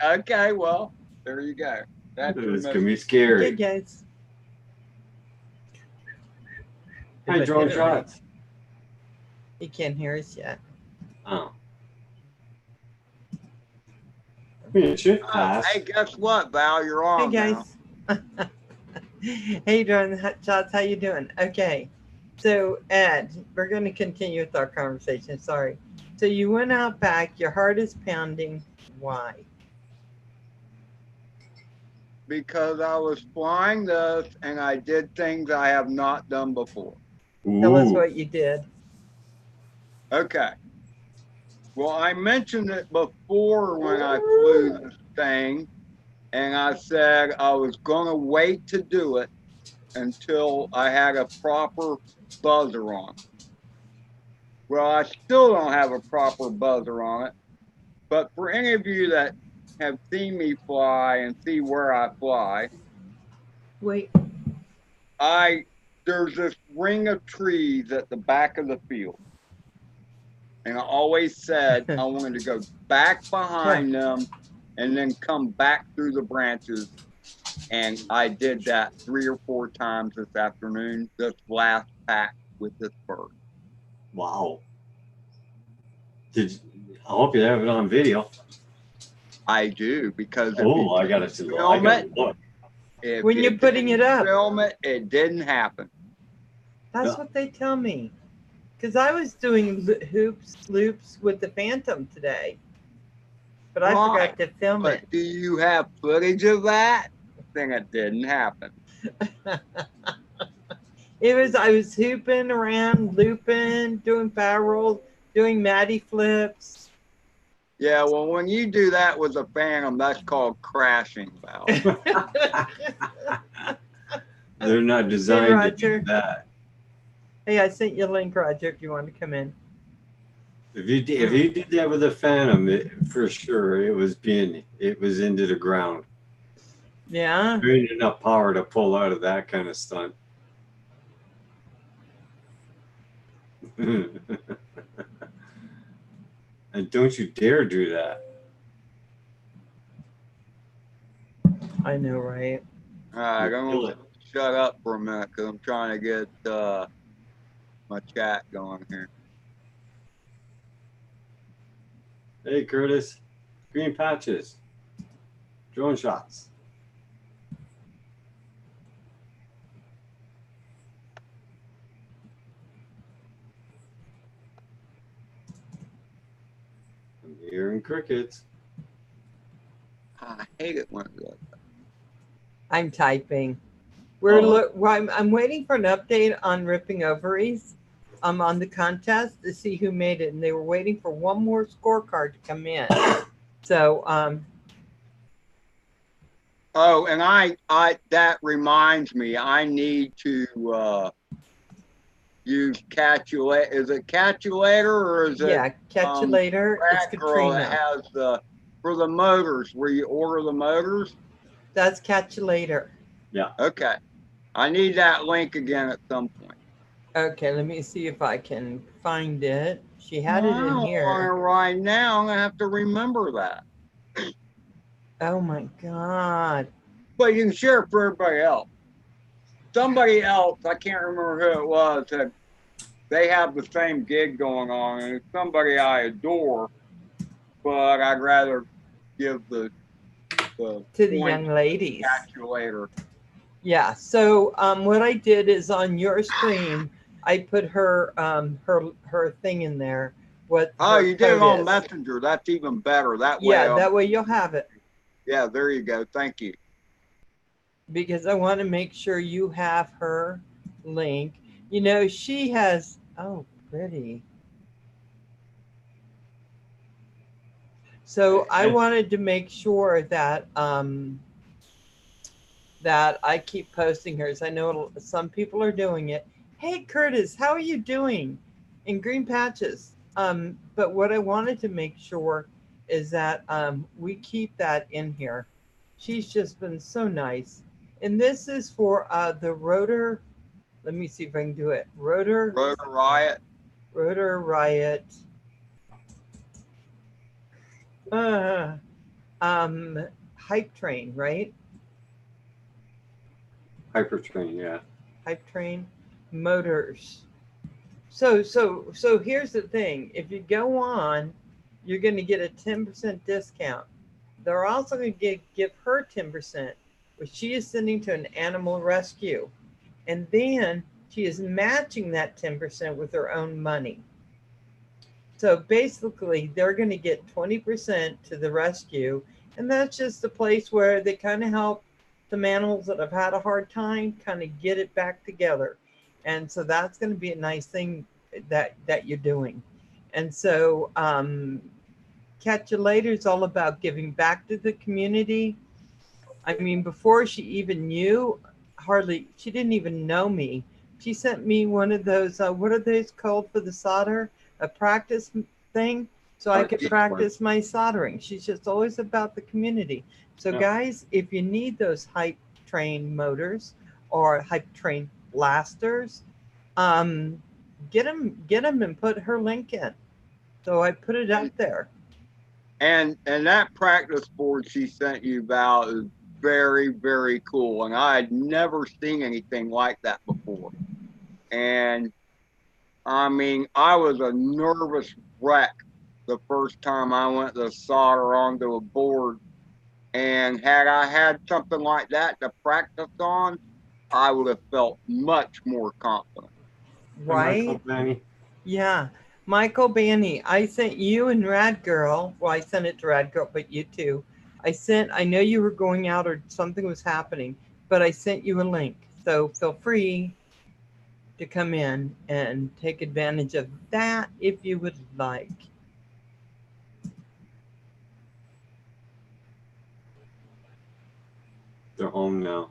Okay, well, there you go. That's your It's gonna be message. scary. Okay, guys. If Hi, I drone hit it right, shots. he can't hear us yet. Oh, I mean, it should Oh, pass. hey, guess what, Val? You're Hey, on now. guys. Hey, Drone Shots, how you doing? Okay, so Ed, we're going to continue with our conversation. Sorry. So you went out back. Your heart is pounding. Why? Because I was flying this and I did things I have not done before. Tell us Ooh. what you did. Okay. Well, I mentioned it before when I flew this thing, and I said I was going to wait to do it until I had a proper buzzer on it. Well, I still don't have a proper buzzer on it, but for any of you that have seen me fly and see where I fly, Wait. I there's this ring of trees at the back of the field. And I always said I wanted to go back Here. behind them and then come back through the branches. And I did that 3 or 4 times this afternoon, this last pack with this bird. Wow. Did I hope you have it on video? I do, because if you Oh, I gotta didn't see. I film gotta it, look. if When you you're putting it didn't up, film it, it didn't happen. that's Yeah. what they tell me. Because I was doing hoops, loops with the Phantom today, but I Right. forgot to film But it. do you have footage of that? Thing it didn't happen. I was hooping around, looping, doing barrel rolls, doing Matty flips. Yeah, well, when you do that with a phantom, that's called crashing, Val. They're not Hey, designed to do Roger. that. Hey, I sent you a link, Roger, if you want to come in. If you did that with a Phantom, for sure it was into the ground. Yeah. There ain't enough power to pull out of that kind of stunt. And don't you dare do that. I know, right? All right, I'm You going kill to it. shut up for a minute because I'm trying to get my chat going here. Hey, Curtis. Green patches. Drone shots. I'm hearing crickets. I hate it when it does. I'm typing. Oh, I'm waiting for an update on Ripping Ovaries. On the contest to see who made it, and they were waiting for one more scorecard to come in. So, Oh, and that reminds me, I need to use KATchUL8r. Is it KATchUL8r or is it yeah, catch you later. It's Radgirl that Katrina. has the for the motors where you order the motors? That's catch you later. yeah. Okay, I need that link again at some point. Okay, let me see if I can find it. She Well, had it I in don't want here. to right now. I'm gonna have to remember that. Oh my god. But you can share it for everybody else. Somebody else, I can't remember who it was, said they have the same gig going on, and it's somebody I adore, but I'd rather give the To the points young ladies. to KATchUL8r. Yeah. So what I did is on your screen, I put her thing in there. What Oh, her you did it code on is. Messenger. That's even better. That way, Yeah, that way you'll have it yeah, there you go. Thank you. because I want to make sure you have her link. You know, she has. Oh, pretty. So I wanted to make sure that I keep posting hers. I know some people are doing it. Hey, Curtis, how are you doing? In green patches. But what I wanted to make sure is that we keep that in here. She's just been so nice. And this is for the rotor. Let me see if I can do it. Rotor Riot. Rotor Riot. Uh, hype train, right? Hypertrain, yeah. Hype train motors. So here's the thing. If you go on, you're going to get a 10% discount. They're also going to give her 10%, which she is sending to an animal rescue. And then she is matching that 10% with her own money. So basically, they're going to get 20% to the rescue. And that's just a place where they kind of help some animals that have had a hard time kind of get it back together. And so that's going to be a nice thing that you're doing. And so KATchUL8r is all about giving back to the community. I mean, before she even knew, she didn't even know me. She sent me one of those, what are those called for the solder? A practice thing, so I could practice my soldering. She's just always about the community. So guys, if you need those hype train motors or hype train blasters, get them and put her link in. So I put it up there. And that practice board she sent you, Val, is very, very cool. And I had never seen anything like that before. And I mean, I was a nervous wreck the first time I went to solder onto a board. And had I had something like that to practice on, I would have felt much more confident. Right? Yeah. Michael Banny, I sent you and Radgirl. Well, I sent it to Radgirl, but you too. I know you were going out or something was happening, but I sent you a link. So feel free to come in and take advantage of that if you would like. They're home now.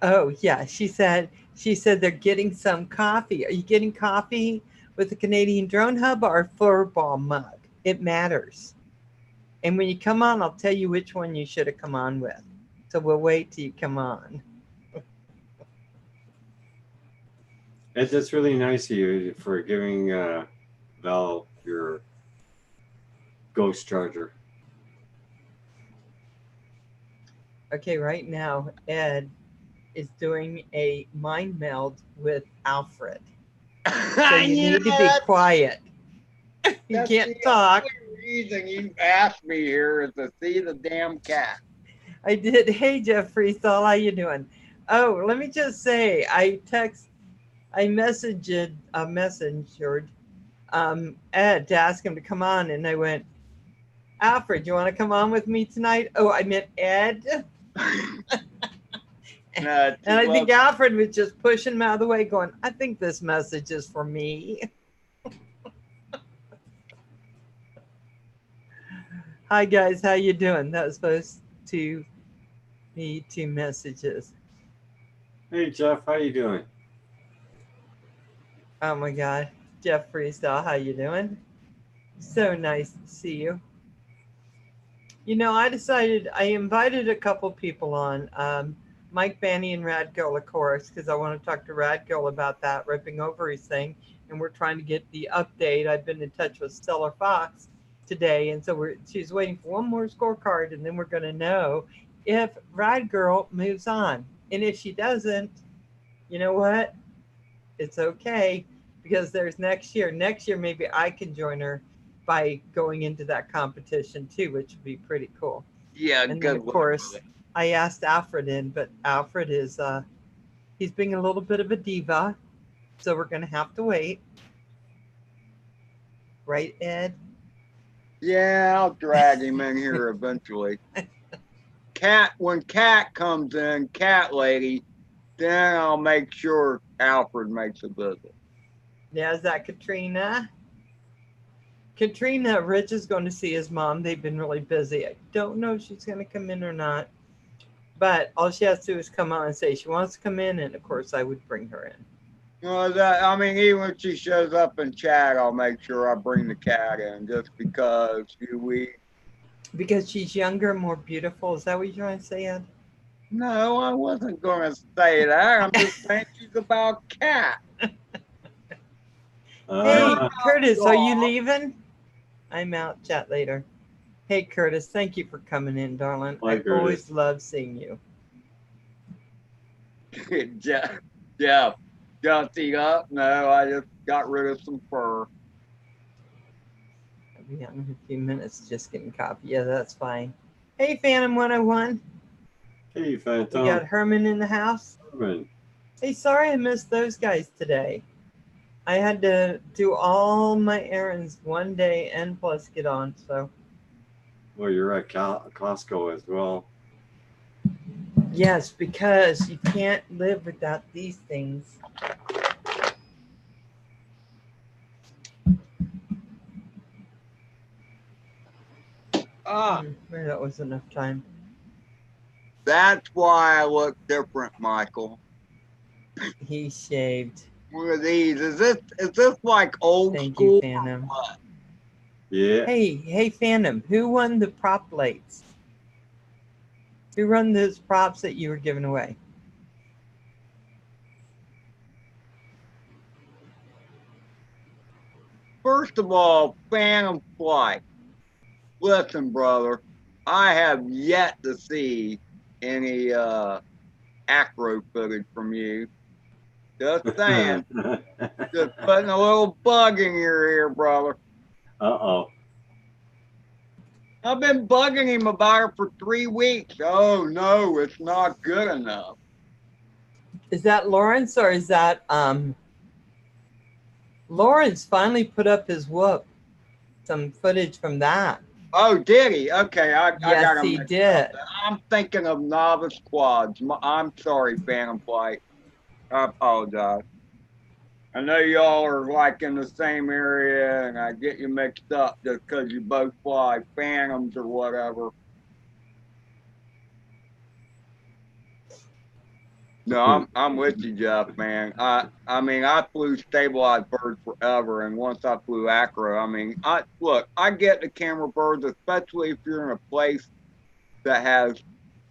Oh yeah, she said they're getting some coffee. Are you getting coffee with the Canadian Drone Hub or a furball mug? It matters. And when you come on, I'll tell you which one you should have come on with. So we'll wait till you come on. That's really nice of you for giving Val your ghost charger. Okay, right now, Ed is doing a mind meld with Alfred. So you need to be quiet. You can't talk. The only reason you asked me here is to see the damn cat. I did. Hey, Jeff Freestyle, how you doing? Oh, let me just say, I messaged Ed to ask him to come on, and I went, Alfred, you want to come on with me tonight? Oh, I meant Ed. And I think Alfred was just pushing him out of the way, going, I think this message is for me. Hi, guys. How you doing? That was supposed to be 2 messages. Hey, Jeff. How you doing? Oh, my God. Jeff Freestyle, how you doing? So nice to see you. You know, I invited a couple people on. Mike Banny and Radgirl, of course, because I want to talk to Radgirl about that Ripping Ovaries thing. And we're trying to get the update. I've been in touch with LittleStellarfox today. And so she's waiting for one more scorecard. And then we're going to know if Radgirl moves on. And if she doesn't, you know what? It's okay. Because there's next year. Next year, maybe I can join her by going into that competition too, which would be pretty cool. Yeah, and then, of course, I asked Alfred in, but Alfred is he's being a little bit of a diva, so we're gonna have to wait. Right, Ed? Yeah, I'll drag him in here eventually. When Cat comes in, Cat Lady, then I'll make sure Alfred makes a visit. Yeah, is that Katrina? Katrina, Rich is going to see his mom. They've been really busy. I don't know if she's going to come in or not. But all she has to do is come on and say she wants to come in. And, of course, I would bring her in. Well, I mean, even if she shows up in chat, I'll make sure I bring the cat in just because Because she's younger, more beautiful. Is that what you're trying to say, Ed? No, I wasn't going to say that. I'm just saying she's about Cat. Hey, Curtis, are you leaving? I'm out. Chat later. Hey, Curtis, thank you for coming in, darling. Bye, I Curtis. always love seeing you. Jeff, dusting up? No, I just got rid of some fur. I'll be on in a few minutes just getting coffee. Yeah, that's fine. Hey, Phantom 101. Hey, We Phantom. got Herman in the house. Herman. Hey, sorry I missed those guys today. I had to do all my errands one day and plus get on, so. Well, you're at Costco as well. Yes, because you can't live without these things. Maybe that was enough time. That's why I look different, Michael. He shaved. Look at these. Is this like old Thank school? you, Phantom. Yeah. Hey, Phantom, who won the prop plates? Who run those props that you were giving away? First of all, Phantom Flight. Listen, brother, I have yet to see any acro footage from you. Just saying. Just putting a little bug in your ear, brother. Uh-oh. I've been bugging him about it for 3 weeks. Oh no, it's not good enough. Is that Lawrence or is that Lawrence finally put up his whoop? Some footage from that. Oh, did he? Okay, I got Yes, him. he did. I'm thinking of novice quads. I'm sorry, Phantom Flight. I apologize. I know y'all are like in the same area, and I get you mixed up just because you both fly Phantoms or whatever. No, I'm with you, Jeff, man. I mean, I flew stabilized birds forever, and once I flew acro, I mean, I get the camera birds, especially if you're in a place that has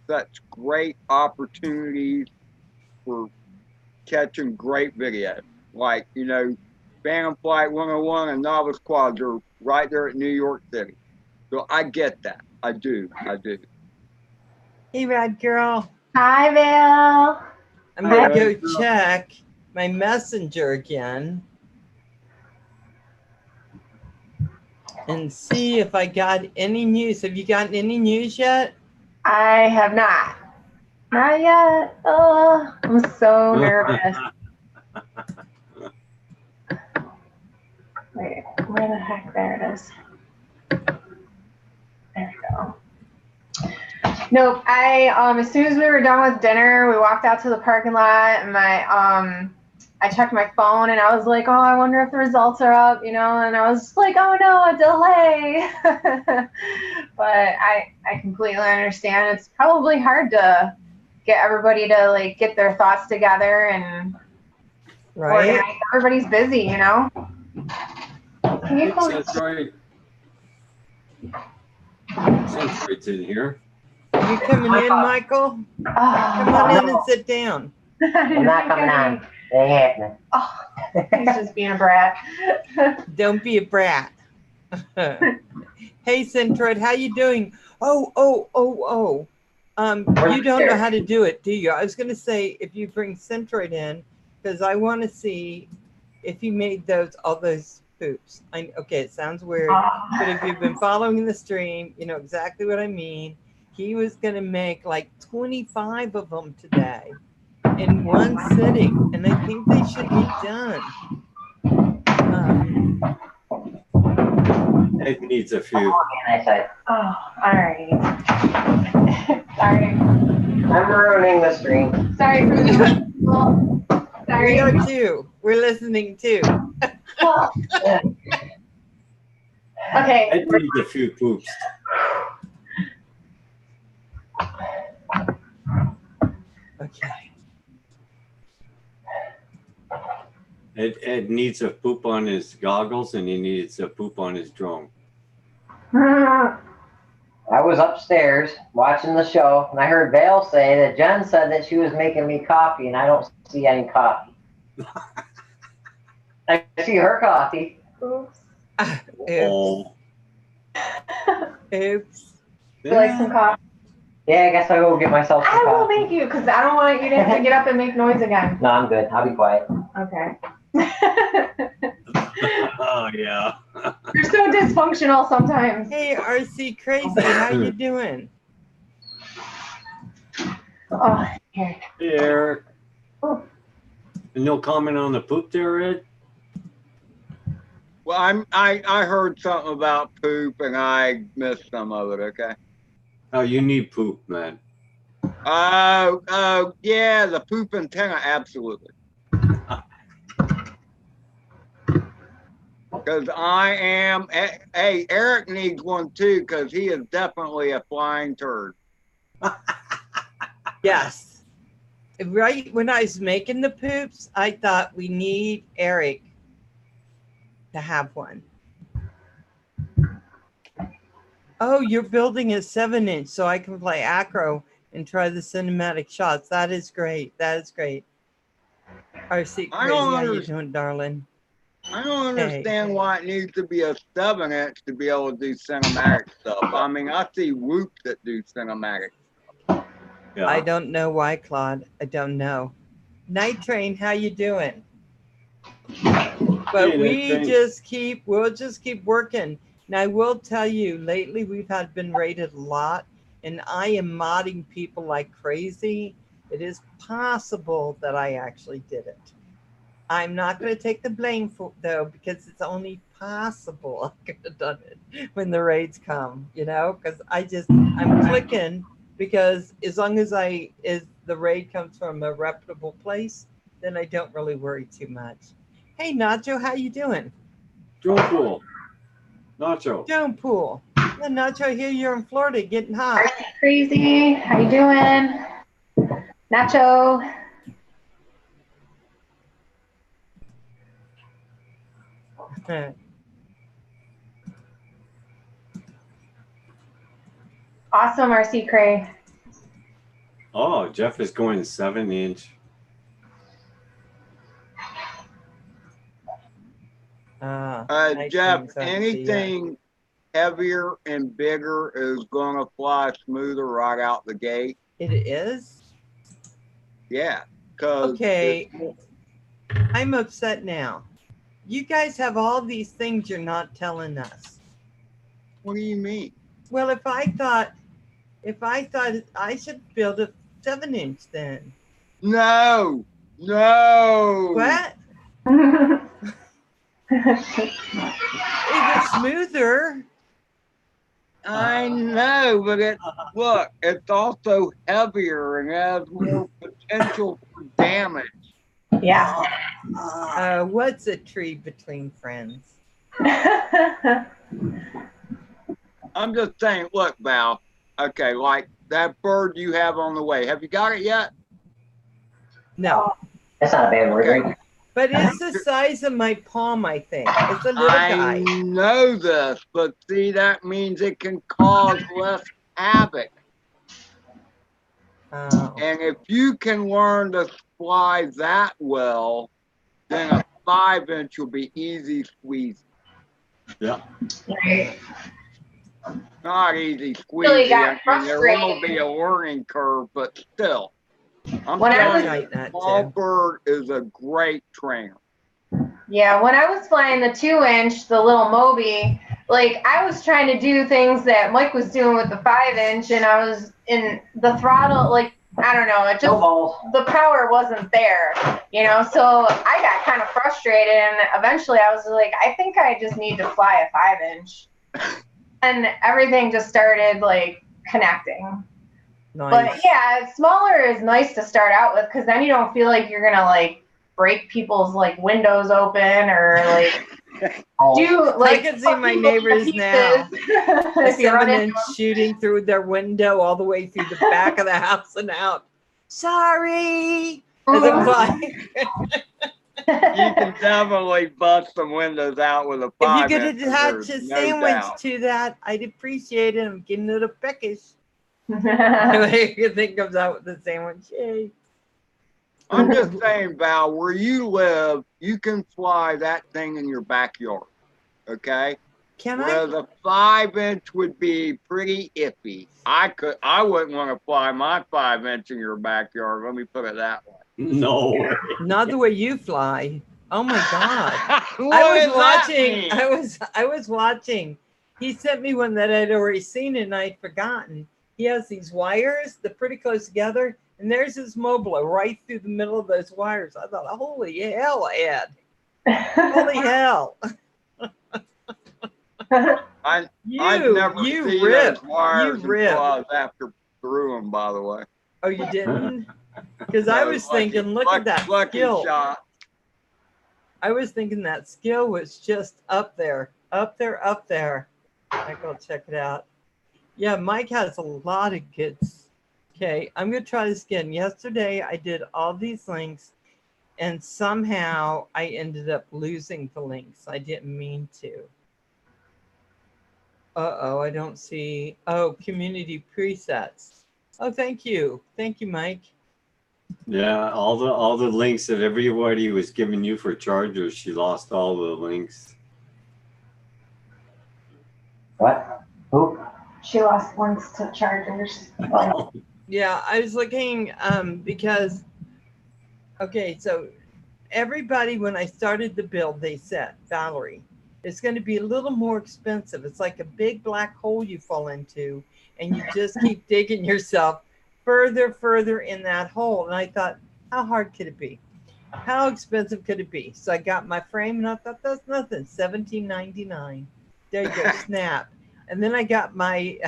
such great opportunities for catching great videos. Like, you know, Phantom Flight 101 and Novice Quads are right there at New York City. So I get that. I do. Hey, Rad Girl. Hi, Val. I'm going to go check my messenger again and see if I got any news. Have you gotten any news yet? I have not. Not yet. Oh, I'm so nervous. Wait, where the heck? There it is. There we go. Nope. As soon as we were done with dinner, we walked out to the parking lot, and I checked my phone, and I was like, oh, I wonder if the results are up, you know, and I was like, oh no, a delay. But I completely understand. It's probably hard to get everybody to like get their thoughts together and right. organize. Everybody's busy, you know. Can you close? That's right. Centroid's in here. Are you coming in, Michael? Come on in and sit down. I'm not coming on. It ain't happening. Oh, he's just being a brat. Don't be a brat. Hey, Centroid, how you doing? You don't know how to do it, do you? I was going to say, if you bring Centroid in, because I want to see if you made all those poops. Okay, it sounds weird, but if you've been following the stream, you know exactly what I mean. He was going to make like 25 of them today in one sitting, and I think they should be done. It needs a few. Oh, all right. Sorry. I'm ruining the stream. Sorry for the. Sorry. We are too. We're listening too. Okay. It needs a few poops. Okay. Ed needs a poop on his goggles, and he needs a poop on his drone. I was upstairs watching the show, and I heard Val say that Jen said that she was making me coffee, and I don't see any coffee. I see her coffee. Oops. Oh. Oops. You like some coffee? Yeah, I guess I'll go get myself some I will coffee. make you, because I don't want you to have to get up and make noise again. No, I'm good. I'll be quiet. Okay. Oh yeah. You're so dysfunctional sometimes. Hey, RC Crazy, how you doing? Oh, here. Hey, Eric. Oh. No comment on the poop there, Ed? Well, I heard something about poop and I missed some of it. Okay. Oh, you need poop, man. Yeah, the poop antenna, absolutely. Because I am. Hey, Eric needs one too, because he is definitely a flying turd. Yes. Right when I was making the poops, I thought we need Eric to have one. Oh, you're building a 7-inch so I can play acro and try the cinematic shots. That is great. That is great. RC Crazy, how you doing, darling? I don't understand why it needs to be a 7-inch to be able to do cinematic stuff. I mean, I see whoops that do cinematic. Yeah. I don't know why, Claude. I don't know. Night Train, how you doing? But Hey, we'll just keep working. Now I will tell you, lately we've been rated a lot, and I am modding people like crazy. It is possible that I actually did it. I'm not going to take the blame for though, because it's only possible I could have done it when the raids come, you know, because I'm clicking, because as long as the raid comes from a reputable place, then I don't really worry too much. Hey Nacho, how you doing? Drone pool. Nacho. Drone pool. Yeah, Nacho, here you're in Florida getting hot. Are you crazy? How you doing? Nacho. Awesome, RC Cray. Oh, Jeff is going 7-inch. Night Jeff, Train's on anything heavier and bigger is going to fly smoother right out the gate. It is? Yeah. Okay. I'm upset now. You guys have all these things you're not telling us. What do you mean? Well, if I thought I should build a 7-inch then. No. What? It was smoother. I know, but look, it's also heavier and has more potential for damage. Yeah. What's a tree between friends? I'm just saying, look, Val. Okay, like that bird you have on the way. Have you got it yet? No. That's not a bad word. Okay. Right? But it's the size of my palm, I think. It's a little guy. I know this, but see, that means it can cause less havoc. Oh. And if you can learn to fly that well, then a 5-inch will be easy squeeze. Yeah. Right. Not easy squeezy. Really got I mean, there will frustrated. be a learning curve, but still. I'm When I telling was- you, small bird is a great trainer. Yeah, when I was flying the 2-inch, the little Moby, like I was trying to do things that Mike was doing with the 5-inch, and I was in the throttle, like I don't know, it just the power wasn't there, you know. So I got kind of frustrated, and eventually I was like, I think I just need to fly a 5-inch, and everything just started like connecting. Nice. But yeah, smaller is nice to start out with, because then you don't feel like you're gonna like break people's like windows open or like do like. I can see my neighbors now. A If you run 7-inch into shooting through their window all the way through the back of the house and out. Sorry. As I'm flying. You can definitely bust some windows out with a 5-inch. If you could attach a no sandwich doubt. to that, I'd appreciate it. I'm getting a little peckish. You think comes out with the sandwich. Yay. I'm just saying, Val, where you live, you can fly that thing in your backyard. Okay? Can Whereas a 5-inch would be pretty iffy. I wouldn't want to fly my 5-inch in your backyard. Let me put it that way. No way. Not the way you fly. Oh my God. What I does was that watching. mean? I was watching. He sent me one that I'd already seen and I'd forgotten. He has these wires, they're pretty close together, and there's his mobile right through the middle of those wires. I thought, holy hell, Ed. Holy hell. I've You never seen rip. those wires You rip. until I was after through them, by the way. Oh, you didn't? Because I was thinking, look at that lucky skill. shot. I was thinking that skill was just up there, up there, up there. I go check it out. Yeah, Mike has a lot of kids. Okay, I'm going to try this again. Yesterday, I did all these links, and somehow I ended up losing the links. I didn't mean to. Uh-oh, I don't see. Oh, community presets. Oh, thank you. Thank you, Mike. Yeah, all the links that everybody was giving you for chargers, she lost all the links. What? Who? She lost links to chargers. Yeah, I was looking because, okay, so everybody, when I started the build, they said, Valerie, it's going to be a little more expensive. It's like a big black hole you fall into, and you just keep digging yourself further in that hole. And I thought, how hard could it be? How expensive could it be? So I got my frame, and I thought, that's nothing, $17.99. There you go, snap. And then I got my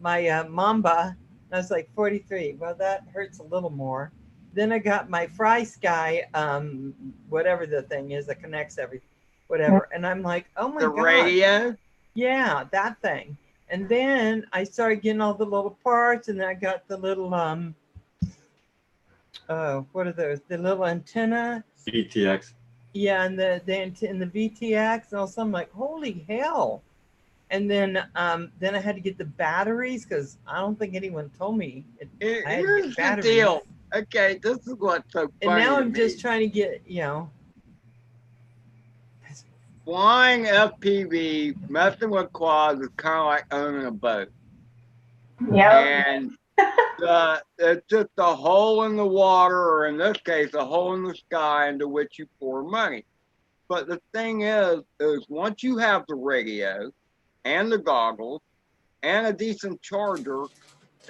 Mamba, and I was like, 43. Well, that hurts a little more. Then I got my Fry Sky, whatever the thing is that connects everything, whatever. And I'm like, oh my God. The radio? Yeah, that thing. And then I started getting all the little parts, and then I got the little, what are those? The little antenna. VTX. Yeah, and the VTX, and also I'm like, holy hell. And then I had to get the batteries because I don't think anyone told me. Here's the deal. Okay, this is what's so funny. And now I'm just trying to get, flying FPV, messing with quads is kind of like owning a boat. Yeah. And it's just a hole in the water, or in this case, a hole in the sky into which you pour money. But the thing is once you have the radio and the goggles and a decent charger,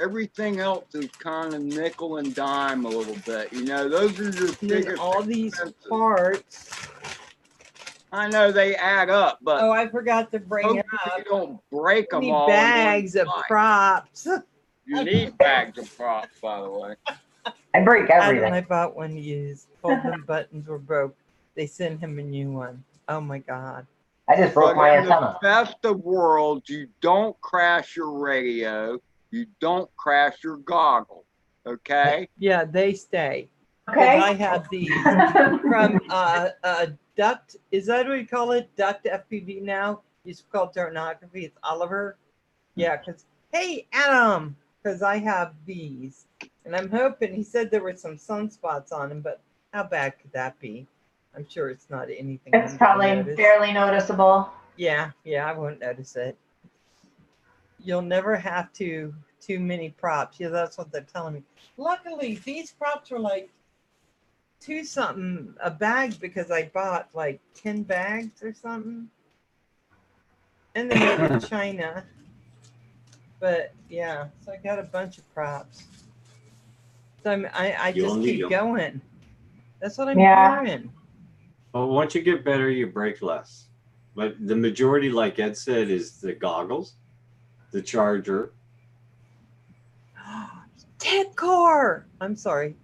everything else is kind of nickel and dime a little bit. Those are your biggest all these expenses. parts. I know they add up, but Oh, I forgot to bring up. you don't break them Need all. bags of props. You need bags of props, by the way. I break everything. I bought one used. Both the buttons were broke. They sent him a new one. Oh my God. I just broke But my in the antenna. best of worlds, you don't crash your radio. You don't crash your goggles. Okay? Yeah, they stay. Okay. I have these from Duct. Is that what you call it? Duct FPV now? Used to call it Darnography. It's Oliver. Yeah, because, hey, Adam, because I have these. And I'm hoping, he said there were some sunspots on them, but how bad could that be? I'm sure it's not anything. It's probably barely noticeable. Yeah, I won't notice it. You'll never have too many props. Yeah, that's what they're telling me. Luckily, these props were like $2 something a bag because I bought like 10 bags or something. And they made in China. But yeah, so I got a bunch of props. So I just keep going. That's what I'm doing. Well, once you get better, you break less. But the majority, like Ed said, is the goggles, the charger. TechCore! I'm sorry,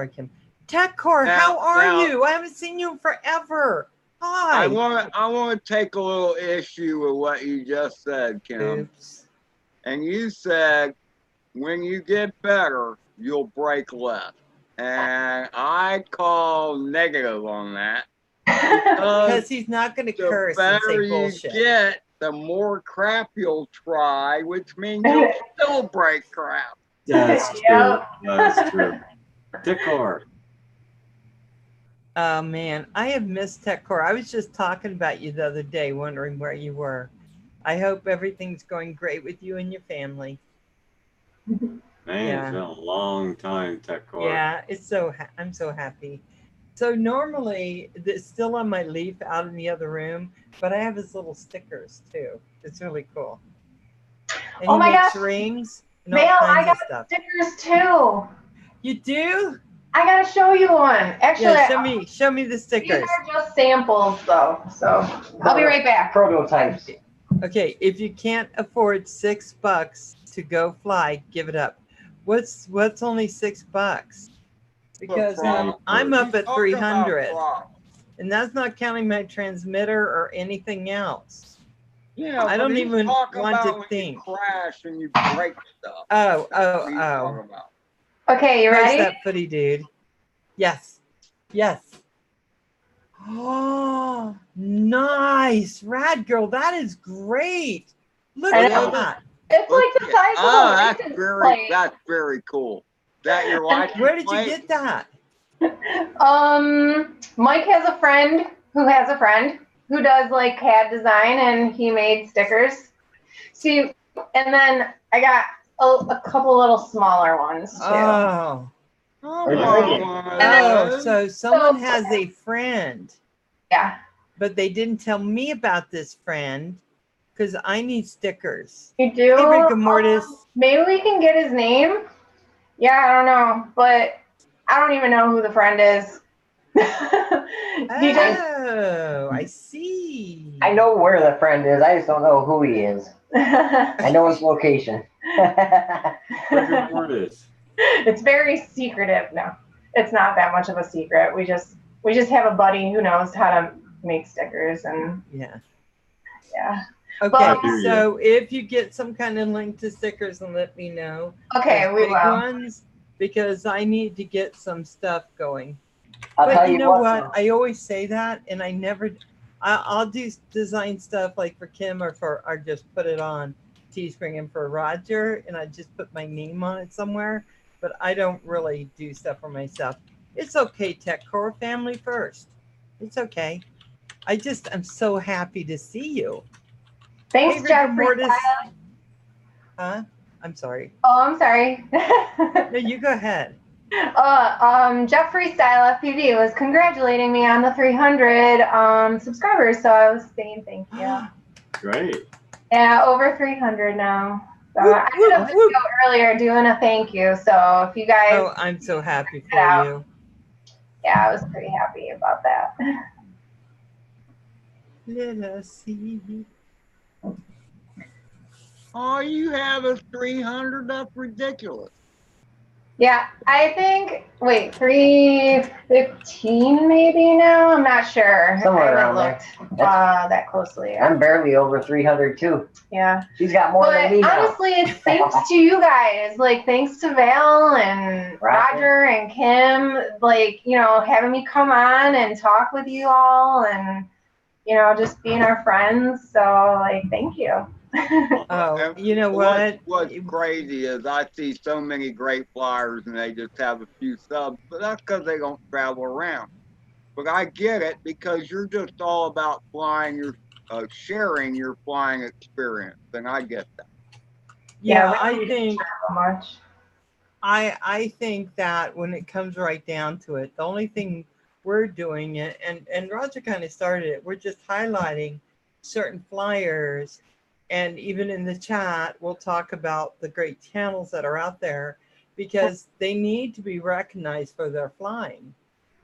Kim. TechCore, how are you? I haven't seen you in forever. Hi. I want to take a little issue with what you just said, Kim. Oops. And you said when you get better, you'll break less. And I call negative on that. Because he's not going to curse and The better say bullshit. you get, the more crap you'll try, which means you'll still break crap. That's true. That's true. TechCore. Oh man, I have missed TechCore. I was just talking about you the other day, wondering where you were. I hope everything's going great with you and your family. Man, Yeah. it's been a long time, TechCore. Yeah, it's I'm so happy. So normally it's still on my leaf out in the other room, but I have his little stickers too. It's really cool. And Oh he my makes gosh. rings and all Vale, I kinds of got stuff. stickers too. You do? I gotta show you one. Actually, Yeah, show me the these stickers. are just samples though, so I'll be right back. Prototypes. Okay, if you can't afford $6 to go fly, give it up. What's only $6? Because I'm up at 300, and that's not counting my transmitter or anything else. Yeah, I don't even want to think. You crash and you break stuff. Oh. Okay, you Post ready? that footy, dude. Yes. Oh, nice. Radgirl, that is great. Look I at know. that. It's like the size of a license plate. That's very cool. That your license Where did you plate? get that? Mike has a friend who does like CAD design, and he made stickers. See, and then I got a couple little smaller ones too. So someone has a friend. Yeah. But they didn't tell me about this friend because I need stickers. You do? Hey, rigor mortis. Maybe we can get his name. Yeah, I don't know, but I don't even know who the friend is. Oh, I see. I know where the friend is. I just don't know who he is. I know his location. Rigor mortis. It's very secretive now. It's not that much of a secret. We just have a buddy who knows how to make stickers, and yeah. But, Okay, so if you get some kind of link to stickers, and let me know. Okay, we big will. Ones, because I need to get some stuff going. I'll tell But you know what? though. I always say that, and I never. I'll do design stuff like for Kim or just put it on Teespring, and for Roger, and I just put my name on it somewhere. But I don't really do stuff for myself. It's okay, TechCore, family first. It's okay. I'm so happy to see you. Thanks, hey, Jeffrey. Huh? I'm sorry. Oh, I'm sorry. No, you go ahead. Jeffrey Style FPV was congratulating me on the 300 subscribers, so I was saying thank you. Great. Yeah, over 300 now. So I did a video earlier doing a thank you, so if you guys... Oh, I'm so happy for you. Yeah, I was pretty happy about that. Let us see. All you have is 300. That's ridiculous. Yeah, I think, wait, 315 maybe now? I'm not sure. Somewhere I around haven't looked that closely. I'm barely over 300 too. Yeah. She's got more than me now. Honestly, it's thanks to you guys. Like, thanks to Val and Roger and Kim, like, you know, having me come on and talk with you all and, you know, just being our friends. So, like, thank you. Oh, you know what? What's crazy is I see so many great flyers and they just have a few subs, but that's because they don't travel around. But I get it because you're just all about flying your, sharing your flying experience, and I get that. Yeah, I think so much. I think that when it comes right down to it, the only thing we're doing it, and Roger kind of started it, we're just highlighting certain flyers. And even in the chat, we'll talk about the great channels that are out there because they need to be recognized for their flying.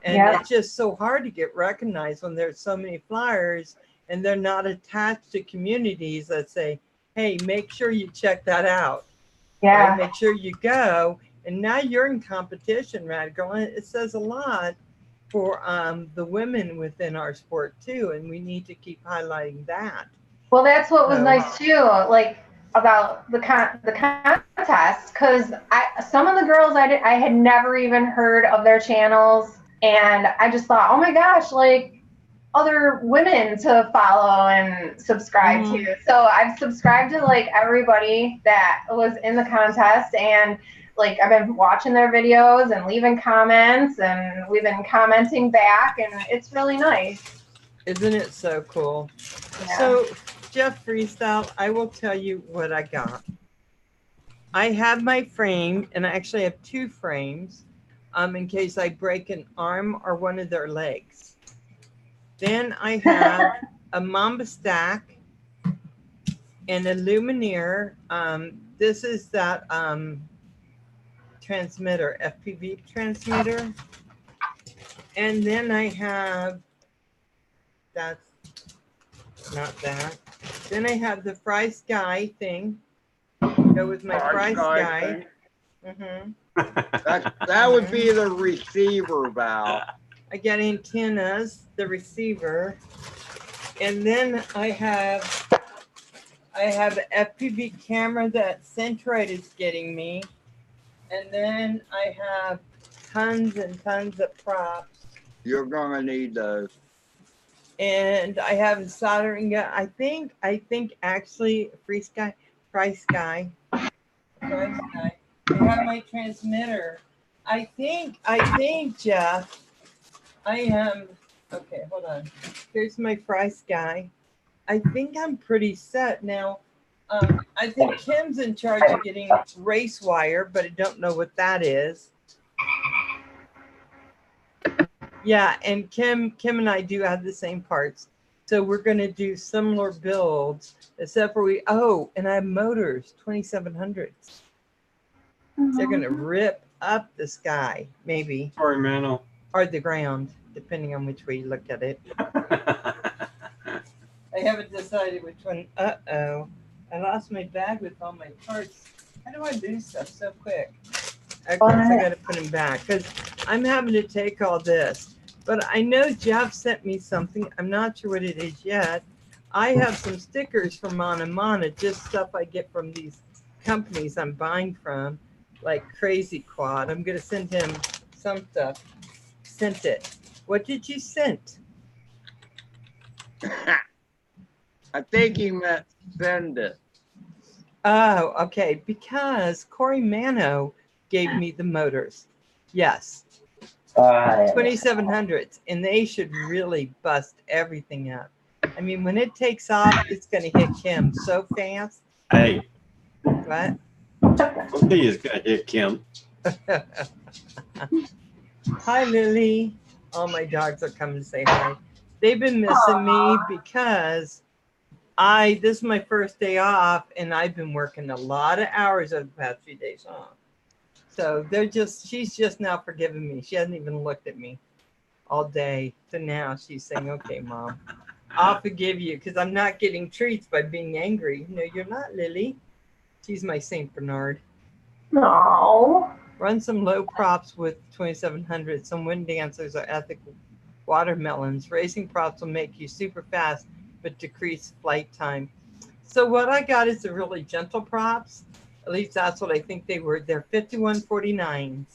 And it's just so hard to get recognized when there's so many flyers and they're not attached to communities that say, hey, make sure you check that out. Yeah. Right? Make sure you go. And now you're in competition, Radgirl. And it says a lot for the women within our sport too. And we need to keep highlighting that. Well, that's what was nice too, like about the contest, because some of the girls I had never even heard of their channels, and I just thought, oh my gosh, like other women to follow and subscribe to. So I've subscribed to like everybody that was in the contest, and like I've been watching their videos and leaving comments, and we've been commenting back, and it's really nice. Isn't it so cool? Yeah. So Jeff Freestyle, I will tell you what I got. I have my frame, and I actually have 2 frames in case I break an arm or one of their legs. Then I have a Mamba stack and a Lumineer. This is that transmitter, FPV transmitter. And then I have, that's not that. Then I have the Fry Sky thing. Go with my Fry Sky. That would be the receiver valve. I got antennas, the receiver, and then I have an FPV camera that Centroid is getting me, and then I have tons and tons of props. You're gonna need those. And I have a soldering gun. I think actually Fry Sky. I have my transmitter. I think Jeff. I am okay. Hold on. Here's my Fry Sky. I think I'm pretty set now. I think Kim's in charge of getting race wire, but I don't know what that is. Yeah, and Kim and I do have the same parts. So we're going to do similar builds, except for and I have motors, 2700s. They're going to rip up the sky, maybe. Sorry, Mano. Or the ground, depending on which way you look at it. I haven't decided which one. Uh-oh. I lost my bag with all my parts. How do I lose stuff so quick? Okay, so I got to put them back because I'm having to take all this. But I know Jeff sent me something. I'm not sure what it is yet. I have some stickers from Mana, just stuff I get from these companies I'm buying from, like Crazy Quad. I'm going to send him some stuff. Sent it. What did you send? I think he meant send it. Oh, okay. Because Corey Mano gave me the motors. Yes. 2700s, and they should really bust everything up. I mean, when it takes off, it's going to hit Kim so fast. Hey. What? Somebody is going to hit Kim. Hi, Lily. All my dogs are coming to say hi. They've been missing me because this is my first day off, and I've been working a lot of hours over the past few days off. So she's just now forgiving me. She hasn't even looked at me all day. So now she's saying, okay, Mom, I'll forgive you because I'm not getting treats by being angry. No, you're not, Lily. She's my St. Bernard. No. Run some low props with 2700. Some wind dancers are ethical watermelons. Racing props will make you super fast, but decrease flight time. So what I got is the really gentle props. At least that's what I think they were. They're 5149s.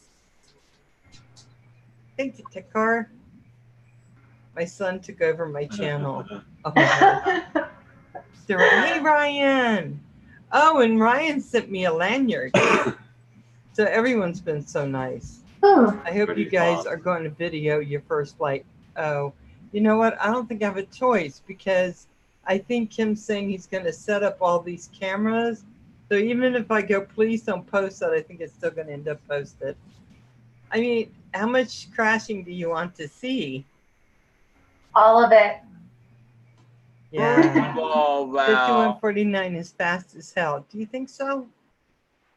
Thank you, Takar. My son took over my channel. Oh, hey, Ryan. Oh, and Ryan sent me a lanyard. So everyone's been so nice. I hope you guys are going to video your first flight. Oh, you know what? I don't think I have a choice because I think Kim's saying he's going to set up all these cameras. So even if I go, please don't post that, I think it's still going to end up posted. I mean, how much crashing do you want to see? All of it. Yeah. 5149 is fast as hell. Do you think so?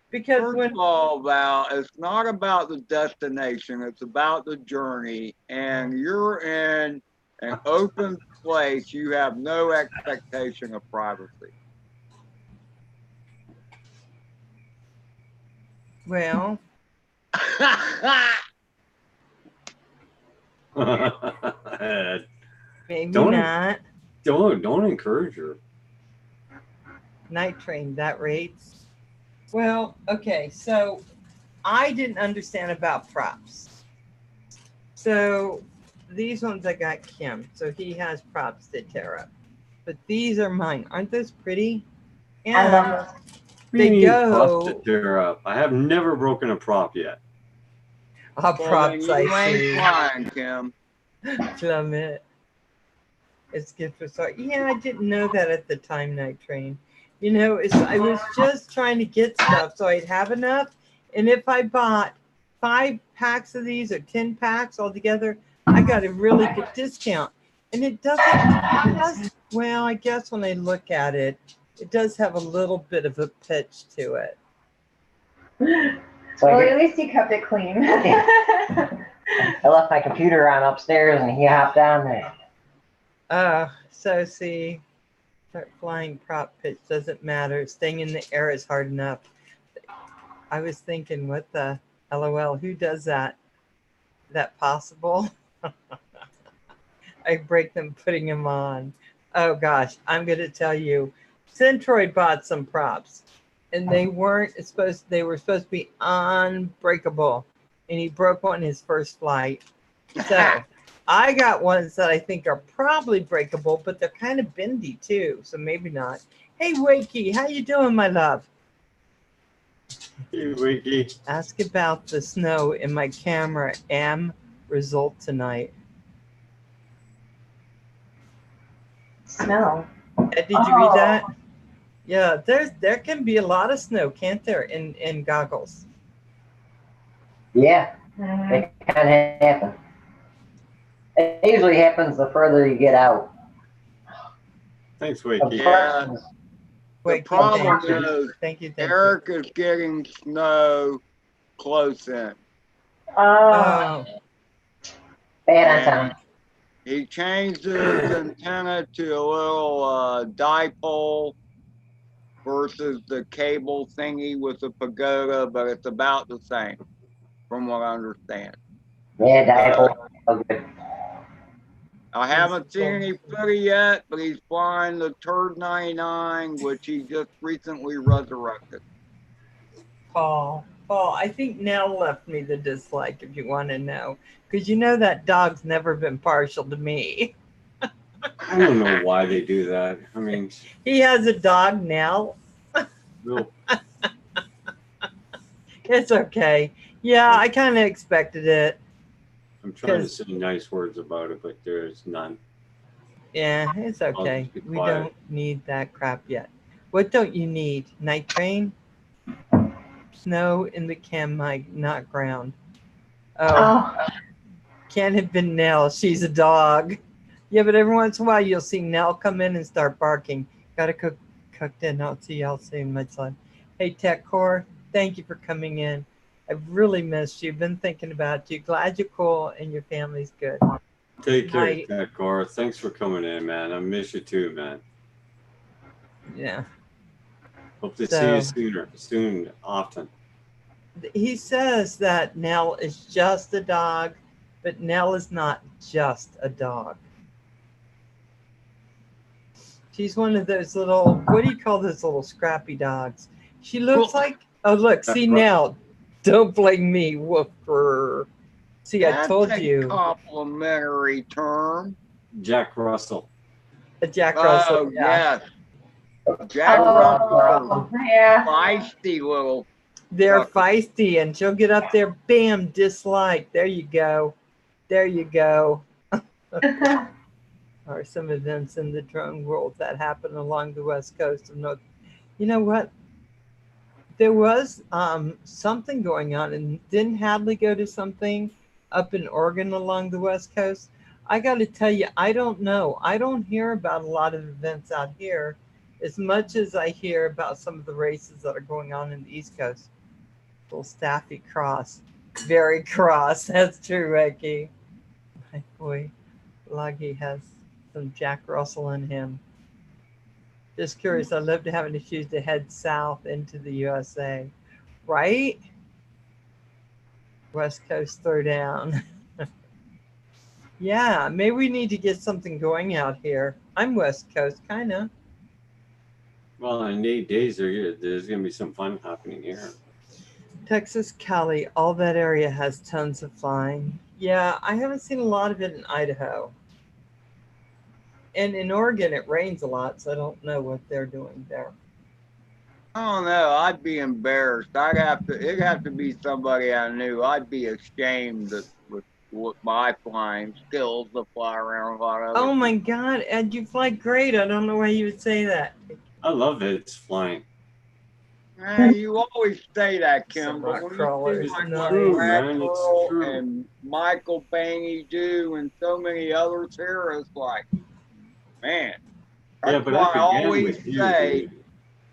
Because First of all, Val, it's not about the destination, it's about the journey. And you're in an open place, you have no expectation of privacy. Well, maybe not. Don't encourage her. Night train, that rates. Well, okay, so I didn't understand about props. So these ones I got Kim, so he has props to tear up. But these are mine. Aren't those pretty? And I love those. they go. To tear up. I have never broken a prop yet. Props, I you ain't see. flying, Kim. Plummet. It's good for start. Yeah, I didn't know that at the time, Night Train. You know, I was just trying to get stuff so I'd have enough. And if I bought 5 packs of these or 10 packs altogether, I got a really good discount. And it does, well, I guess when I look at it, it does have a little bit of a pitch to it. So Well, at least you kept it clean. I left my computer on upstairs and he hopped on there. So see, that flying prop pitch doesn't matter. Staying in the air is hard enough. I was thinking, what the LOL, who does that? Is that possible? I break them putting them on. Oh gosh, I'm going to tell you, Centroid bought some props and they were supposed to be unbreakable, and he broke one his first flight. So I got ones that I think are probably breakable, but they're kind of bendy too, so maybe not. Hey Wakey, how you doing, my love? Hey, Wiki. Ask about the snow in my camera M result tonight. Snow. Did you read that? Yeah, there can be a lot of snow, can't there, in goggles? Yeah, it can happen. It usually happens the further you get out. Thanks, Wiki. Yeah. The Wait, problem thank you. is Thank you. Eric is getting snow close in. Oh, Bad on time. He changed his antenna to a little dipole versus the cable thingy with the pagoda, but it's about the same, from what I understand. Yeah, dipole. Okay. I haven't seen any footage yet, but he's flying the Turd 99, which he just recently resurrected. Paul, I think Nell left me the dislike, if you want to know, because you know that dog's never been partial to me. I don't know why they do that. I mean, He has a dog now. no. It's okay. Yeah, I kind of expected it. I'm trying to say nice words about it, but there's none. Yeah, it's okay. just be We quiet. don't need that crap yet. What don't you need? Night train? Snow in the chem mic, not ground. Oh, can't have been Nell. She's a dog. Yeah, but every once in a while you'll see Nell come in and start barking. Gotta cook dinner. I'll see y'all soon, my son. Hey, Tech Core, thank you for coming in. I've really missed you. Been thinking about you. Glad you're cool and your family's good. Take care, Night. Tech Core. Thanks for coming in, man. I miss you too, man. Yeah. Hope to see you soon, often. He says that Nell is just a dog, but Nell is not just a dog. She's one of those little, what do you call those little scrappy dogs? She looks like, oh, look, see Nell. Don't blame me, woofer. See, I told you. Complimentary term. Jack Russell. A Jack Russell. Oh, yes. Jack Russell. Yeah. Feisty little. They're feisty, and she'll get up there, bam, dislike. There you go. There you go. Or some events in the drone world that happen along the west coast of North. You know what? There was something going on, and didn't Hadley go to something up in Oregon along the west coast? I got to tell you, I don't know. I don't hear about a lot of events out here as much as I hear about some of the races that are going on in the East Coast. Little Staffy cross. Very cross. That's true, Ricky. My boy, Luggy has some Jack Russell in him. Just curious. I'd love to have an issue to head south into the USA. Right? West Coast throw down. Yeah, maybe we need to get something going out here. I'm West Coast, kind of. Well, in 8 days, there's going to be some fun happening here. Texas, Cali, all that area has tons of flying. Yeah, I haven't seen a lot of it in Idaho. And in Oregon, it rains a lot, so I don't know what they're doing there. I don't know. I'd be embarrassed. It'd have to be somebody I knew. I'd be ashamed with with my flying skills to fly around a lot of Oh other my God, Ed, you fly great. I don't know why you would say that. I love it. It's flying. You always say that, Kim, Some but rock when you crawlers, see like nice. what True, man, it's Radgirl true. and Michael Bangy do and so many others here, it's like, man, Yeah, that's but why up I again always with you, say, dude.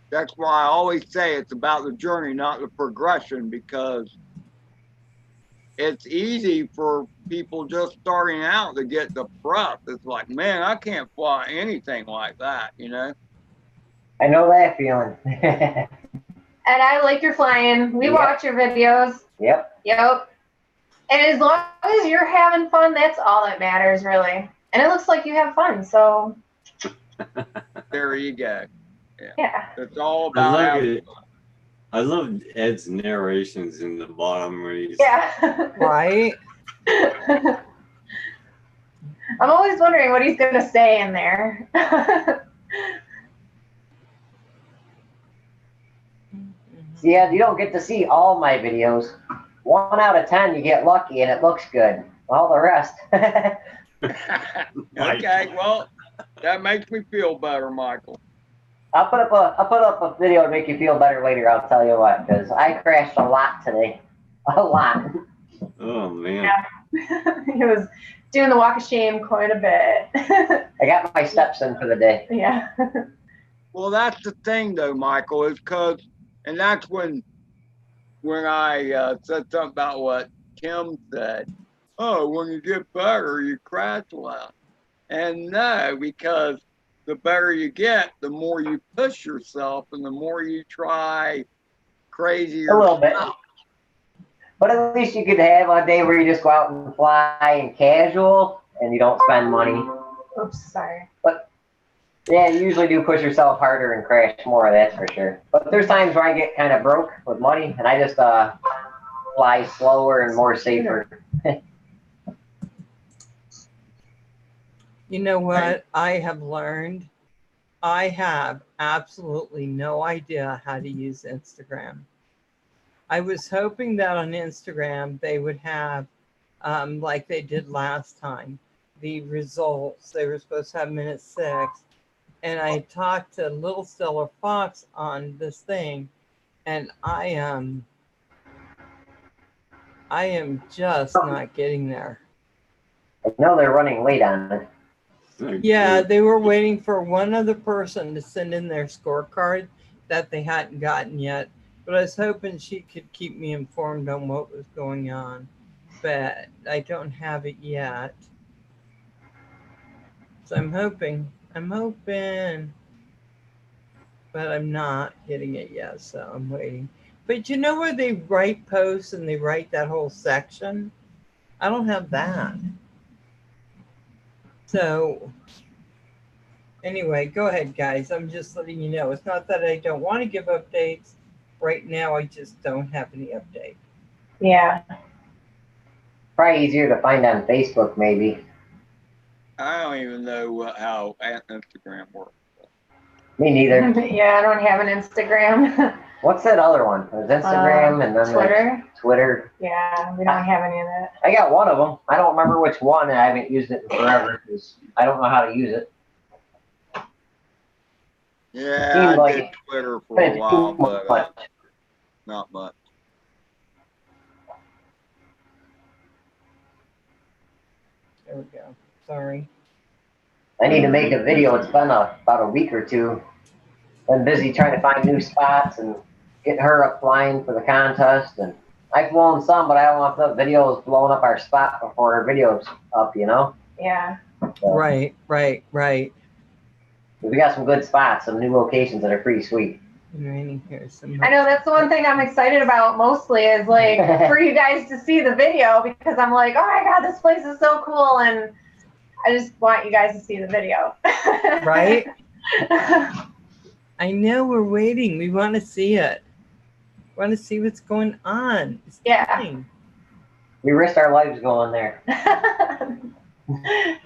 that's why I always say it's about the journey, not the progression, because it's easy for people just starting out to get depressed. It's like, man, I can't fly anything like that, you know? I know that feeling. And I like your flying. We Yep. watch your videos. Yep. Yep. And as long as you're having fun, that's all that matters, really. And it looks like you have fun, so There you go. yeah. It's all I about love having it. I love Ed's narrations in the bottom where he's Yeah. Right? I'm always wondering what he's going to say in there. Yeah, you don't get to see all my videos. 1 out of 10, you get lucky and it looks good. All the rest. Okay, well, that makes me feel better, Michael. I'll put up a video to make you feel better later. I'll tell you what, because I crashed a lot today, a lot. oh man. Yeah. He was doing the walk of shame quite a bit. I got my steps in for the day. Yeah. Well, that's the thing, though, Michael, is because, and that's when I said something about what Kim said. Oh, when you get better, you crash less. And no, because the better you get, the more you push yourself and the more you try crazier A little bit. stuff. But at least you could have a day where you just go out and fly in casual and you don't spend money. Oops, sorry. But yeah, you usually do push yourself harder and crash more, that's for sure. But there's times where I get kind of broke with money and I just fly slower and more safer. You know what I have learned? I have absolutely no idea how to use Instagram. I was hoping that on Instagram they would have, like they did last time, the results. They were supposed to have minute 6. And I talked to LittleStellarfox on this thing, and I am just not getting there. I know they're running late on it. Yeah, they were waiting for one other person to send in their scorecard that they hadn't gotten yet. But I was hoping she could keep me informed on what was going on. But I don't have it yet. So I'm hoping. But I'm not getting it yet, so I'm waiting. But you know where they write posts and they write that whole section? I don't have that. So anyway, go ahead, guys. I'm just letting you know. It's not that I don't want to give updates. Right now, I just don't have any update. Yeah. Probably easier to find on Facebook, maybe. I don't even know how Instagram works. Me neither. Yeah, I don't have an Instagram. What's that other one? There's Instagram and then Twitter. there's Twitter. Yeah, we don't have any of that. I got one of them. I don't remember which one, and I haven't used it in forever because I don't know how to use it. Yeah, Seemed I like did it. Twitter for But a it's while, too but much. not much. There we go. Sorry. I need to make a video. It's been about a week or two. Been busy trying to find new spots and get her up flying for the contest. And I've flown some, but I don't want the videos blowing up our spot before her video's up, you know? Yeah. So, Right. we got some good spots, some new locations that are pretty sweet. Raining here. I know that's the one thing I'm excited about mostly is like for you guys to see the video because I'm like, oh my God, this place is so cool. And I just want you guys to see the video. Right? I know we're waiting. We want to see it. We want to see what's going on. It's Yeah. We risked our lives going there.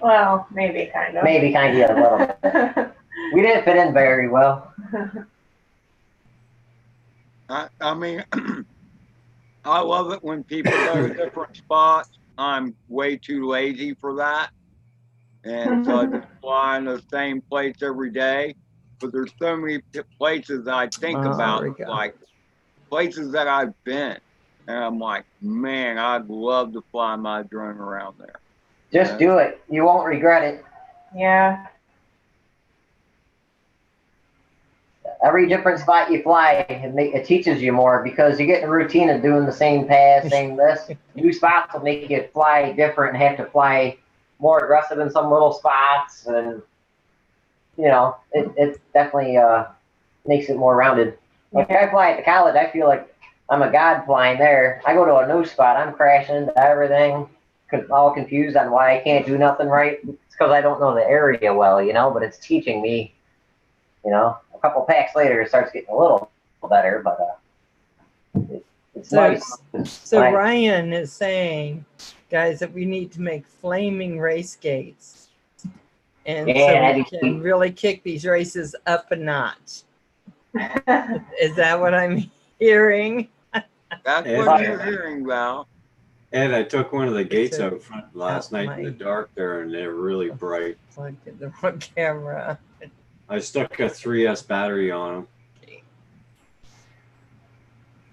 Well, maybe kind of. Maybe kind of a little bit. We didn't fit in very well. I mean, I love it when people go to different spots I'm way too lazy for that. And so I just fly in the same place every day. But there's so many places I think about, like places that I've been. And I'm like, man, I'd love to fly my drone around there. Just do it. You won't regret it. Yeah. Every different spot you fly, it teaches you more because you get in the routine of doing the same pass, same this. New spots will make you fly different and have to fly more aggressive in some little spots. And, you know, it definitely makes it more rounded. Like I fly at the college, I feel like I'm a god flying there. I go to a new spot, I'm crashing into everything, all confused on why I can't do nothing right. It's because I don't know the area well, you know, but it's teaching me, you know. A couple packs later, it starts getting a little better, but it's nice. So Ryan is saying, guys, that we need to make flaming race gates. And so we can really kick these races up a notch. Is that what I'm hearing? That's what you're hearing, Val. And I took one of the gates out front last night in the dark there, and they're really bright. Look at the front camera. I stuck a 3S battery on them.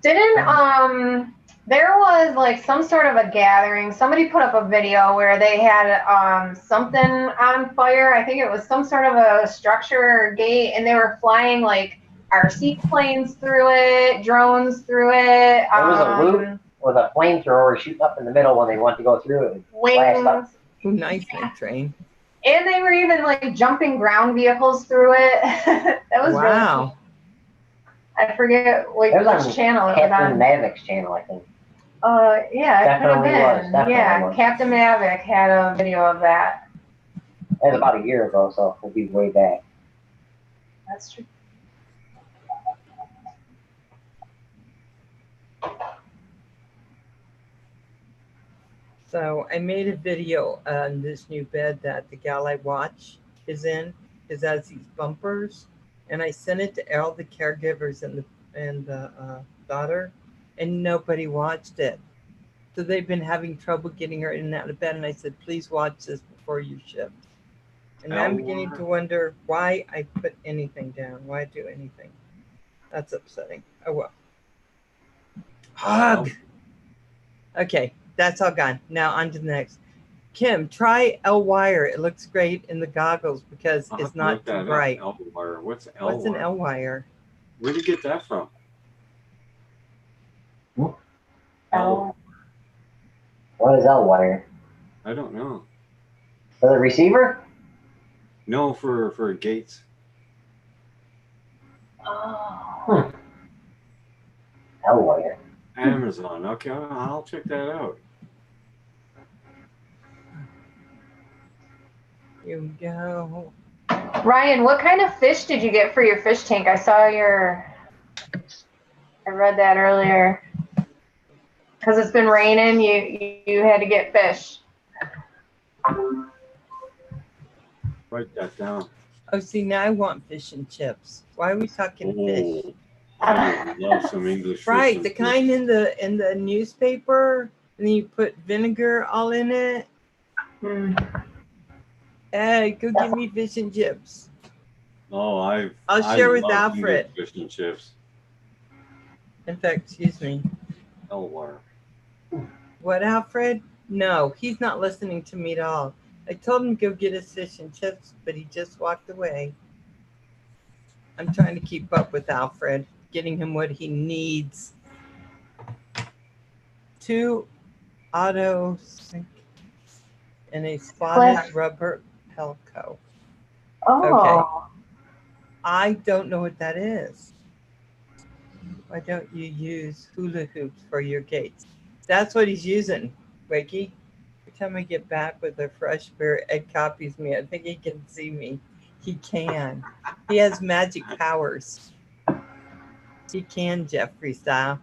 Didn't there was like some sort of a gathering. Somebody put up a video where they had something on fire. I think it was some sort of a structure or gate, and they were flying like RC planes through it, drones through it. There was a loop with a flamethrower shooting up in the middle when they went to go through it. Wings. Nice train. And they were even like jumping ground vehicles through it. That was really cool. I forget which channel it was on. Captain Mavic's channel, I think. Yeah, it could have been. Definitely was. Captain Mavic had a video of that. That was about a year ago, so we'll be way back. That's true. So I made a video on this new bed that the gal I watch is in. It has these bumpers, and I sent it to all the caregivers and the daughter, and nobody watched it. So they've been having trouble getting her in and out of bed, and I said, please watch this before you shift. And I'm beginning to wonder why I put anything down, why I do anything. That's upsetting. Oh well. Hug. Okay. That's all gone. Now on to the next. Kim, try L-wire. It looks great in the goggles because it's not too bright. L-wire. What's L-wire? What's an L-wire? Where'd you get that from? What is L-wire? I don't know. For the receiver? No, for gates. Oh. L-wire. Amazon. Okay, I'll check that out. Here we go. Ryan, what kind of fish did you get for your fish tank? I saw I read that earlier. Because it's been raining, you had to get fish. Write that down. Oh, see, now I want fish and chips. Why are we talking fish? I love some English. Right, the kind in the newspaper, and then you put vinegar all in it. Hey, go get me fish and chips. Oh, I'll share with Alfred. Fish and chips. In fact, excuse me. L-wire. What, Alfred? No, he's not listening to me at all. I told him to go get his fish and chips, but he just walked away. I'm trying to keep up with Alfred, getting him what he needs. 2 auto sync and a spotted rubber Pelco. Okay. I don't know what that is. Why don't you use hula hoops for your gates? That's what he's using, Wakey. Every time I get back with a fresh beer, Ed copies me. I think he can see me. He can. He has magic powers. He can, Jeffrey style.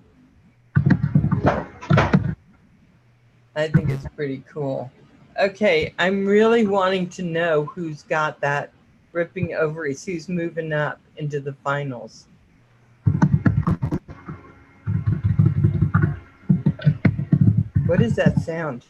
I think it's pretty cool. Okay, I'm really wanting to know who's got that Ripping Ovaries, who's moving up into the finals. What is that sound?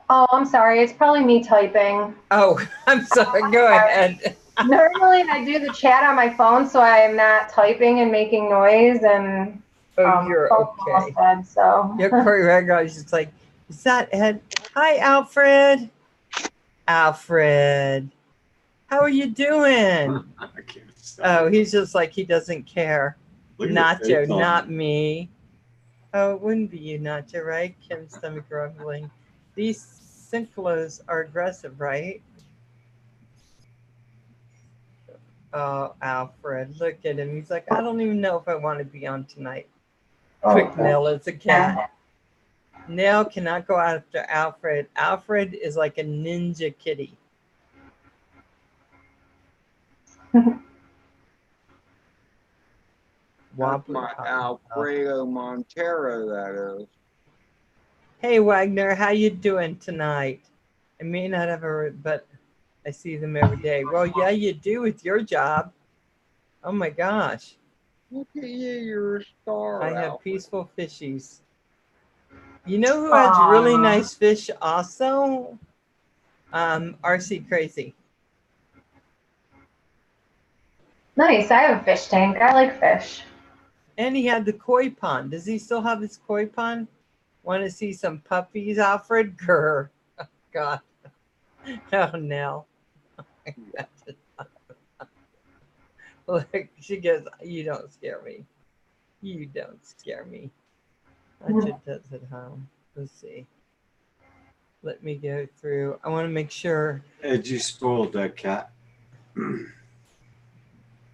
Oh, I'm sorry. It's probably me typing. Oh, I'm sorry. Go ahead. Normally, I do the chat on my phone, so I'm not typing and making noise. And You're phone's okay. almost dead, so. Yeah, Corey Radgirl is just like, is that Ed? Hi, Alfred. Alfred, how are you doing? I can't stop. Oh, he's just like, he doesn't care. Look at the face Nacho, on not it. me. Oh, it wouldn't be you, Nacho, right? Kim's stomach rumbling. These synchlos are aggressive, right? Oh, Alfred, look at him. He's like, I don't even know if I want to be on tonight. Quick, Okay. Nell, it's a cat. Nell cannot go after Alfred. Alfred is like a ninja kitty. That's my Alfredo Montero, that is. Hey Wagner, how you doing tonight? I may not have a, but I see them every day. Well, yeah, you do with your job. Oh my gosh. Look at you, you're a star. I have Alfred. peaceful fishies. You know who has really nice fish also? RC Crazy. Nice. I have a fish tank. I like fish. And he had the koi pond. Does he still have his koi pond? Want to see some puppies, Alfred? Grr. Oh, God. Oh, no. Look, she goes, you don't scare me. You don't scare me. Nacho does at home. Let's see. Let me go through. I want to make sure. Ed, you spoiled that cat.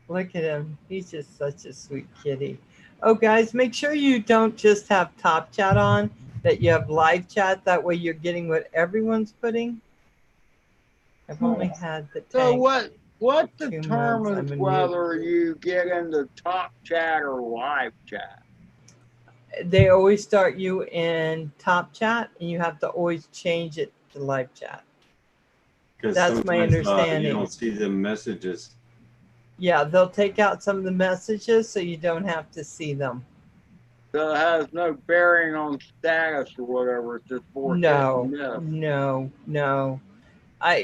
Look at him. He's just such a sweet kitty. Oh, guys, make sure you don't just have top chat on, that you have live chat. That way you're getting what everyone's putting. I've only had the tank. So what 2 months. determines I'm a whether you get into top chat or live chat? They always start you in top chat, and you have to always change it to live chat. That's my understanding. You don't see the messages. Yeah, they'll take out some of the messages so you don't have to see them. So it has no bearing on status or whatever. It's just for No.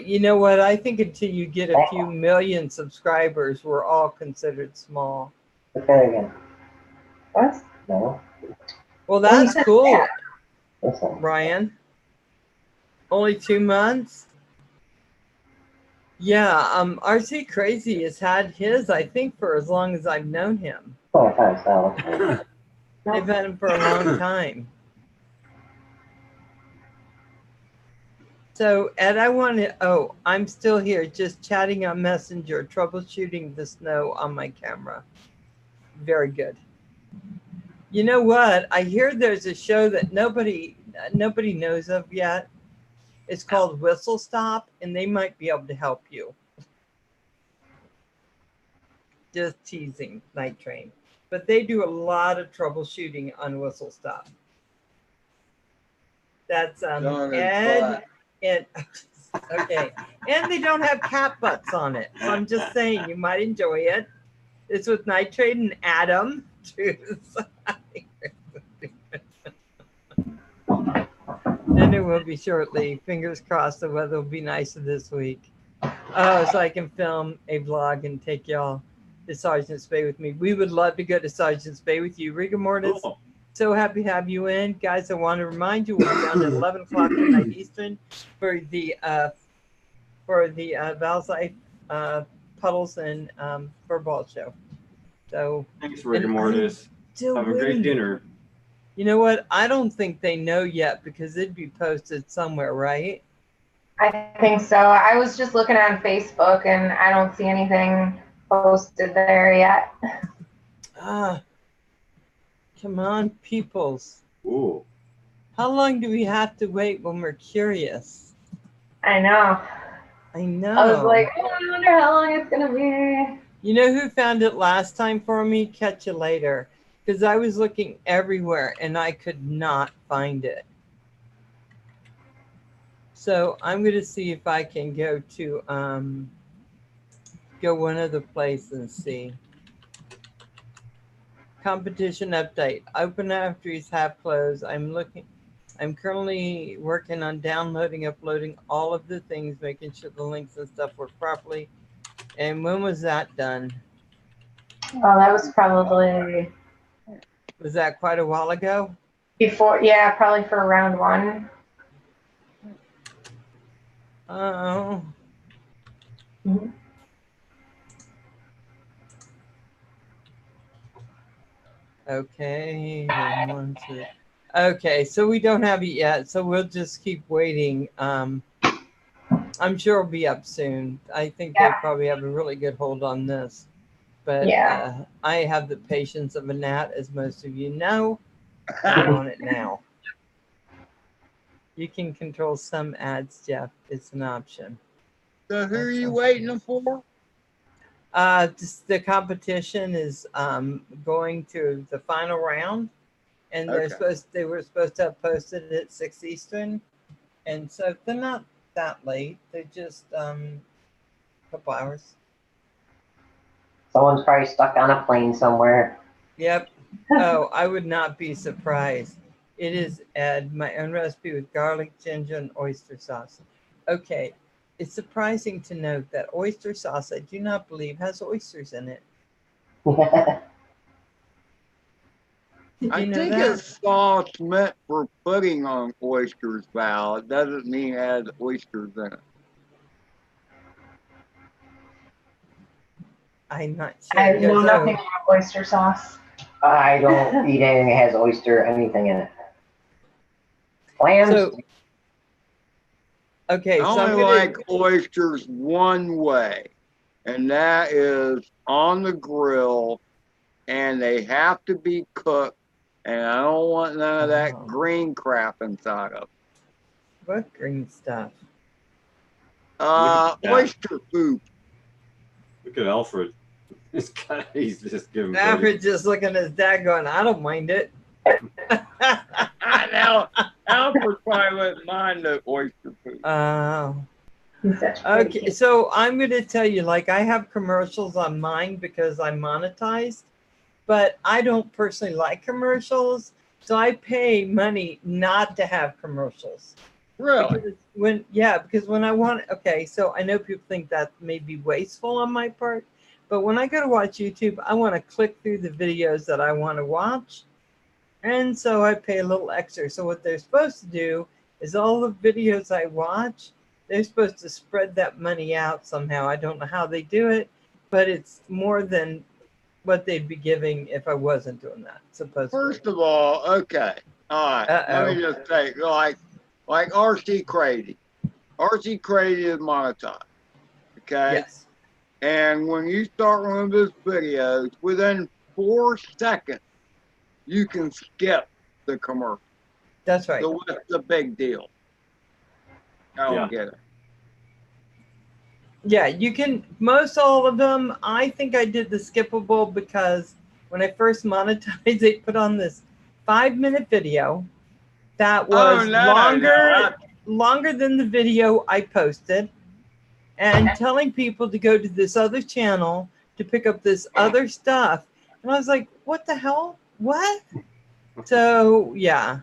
You know what? I think until you get a few million subscribers, we're all considered small. Okay, again. What? No. Well, that's cool, Listen. Ryan. Only 2 months? Yeah, RC Crazy has had his, I think, for as long as I've known him. Oh, thanks, Alex. They've had him for a long time. So, Ed, I'm still here, just chatting on Messenger, troubleshooting the snow on my camera. Very good. You know what? I hear there's a show that nobody knows of yet. It's called Whistle Stop, and they might be able to help you. Just teasing, Night Train. But they do a lot of troubleshooting on Whistle Stop. That's Ed and okay. And they don't have cat butts on it. So I'm just saying you might enjoy it. It's with Night Train and Adam. Dinner will be shortly. Fingers crossed the weather will be nicer this week. Oh, so I can film a vlog and take y'all to Sergeant's Bay with me. We would love to go to Sergeant's Bay with you. Rigor Mortis, Cool. so happy to have you in. Guys, I want to remind you we'll be on at 11 o'clock tonight Eastern for the Valsite Puddles and Furball show. So Thanks, Rigor Mortis. Have a great dinner. You know what? I don't think they know yet because it'd be posted somewhere, right? I think so. I was just looking on Facebook and I don't see anything posted there yet. Come on, peoples. Ooh. How long do we have to wait when we're curious? I know. I know. I was like, oh, I wonder how long it's going to be. You know who found it last time for me? KATchUL8r. Because I was looking everywhere and I could not find it. So I'm going to see if I can go to go one other place and see. Competition update. Open entries have closed. I'm looking. I'm currently working on downloading, uploading all of the things, making sure the links and stuff work properly. And when was that done? Oh, that was probably Was that quite a while ago? before, yeah, probably for round one. Oh. Mhm. Okay. Then 1, 2. Okay, so we don't have it yet, so we'll just keep waiting. I'm sure it'll be up soon. I think they probably have a really good hold on this. But Yeah. I have the patience of a gnat, as most of you know. I want it now. You can control some ads, Jeff. It's an option. So who are you waiting for? Just the competition is going to the final round, and they're they were supposed to have posted at 6 Eastern, and so they're not that late. They're just a couple hours. Someone's probably stuck on a plane somewhere. Yep. Oh, I would not be surprised. It is Ed, my own recipe with garlic, ginger, and oyster sauce. Okay. It's surprising to note that oyster sauce, I do not believe, has oysters in it. Did you know think that? it's sauce meant for putting on oysters, Val. It doesn't mean it has oysters in it. I'm not sure. I know nothing about oyster sauce. I don't eat anything that has oyster or anything in it. Clams. So, okay, I so only like oysters one way, and that is on the grill, and they have to be cooked, and I don't want none of that green crap inside of it. What green stuff? Oyster food. Look at Alfred. He's just giving. Alfred's just looking at his dad going, I don't mind it. I know. Alfred probably wouldn't mind the oyster food. Okay, so I'm going to tell you, like, I have commercials on mine because I'm monetized, but I don't personally like commercials, so I pay money not to have commercials. Really? Because when I want, okay, so I know people think that may be wasteful on my part, but when I go to watch YouTube, I want to click through the videos that I want to watch, and so I pay a little extra. So what they're supposed to do is all the videos I watch, they're supposed to spread that money out somehow. I don't know how they do it, but it's more than what they'd be giving if I wasn't doing that, supposedly. First of all, okay. All right. Let me just say, like RC Crazy. RC Crazy is monetized. Okay? Yes. And when you start one of his videos, within 4 seconds, you can skip the commercial. That's right. So what's the big deal? I don't get it. Yeah, you can, most all of them, I think I did the skippable because when I first monetized, they put on this 5-minute video that was longer than the video I posted, and telling people to go to this other channel to pick up this other stuff. And I was like, what the hell? What? So, yeah,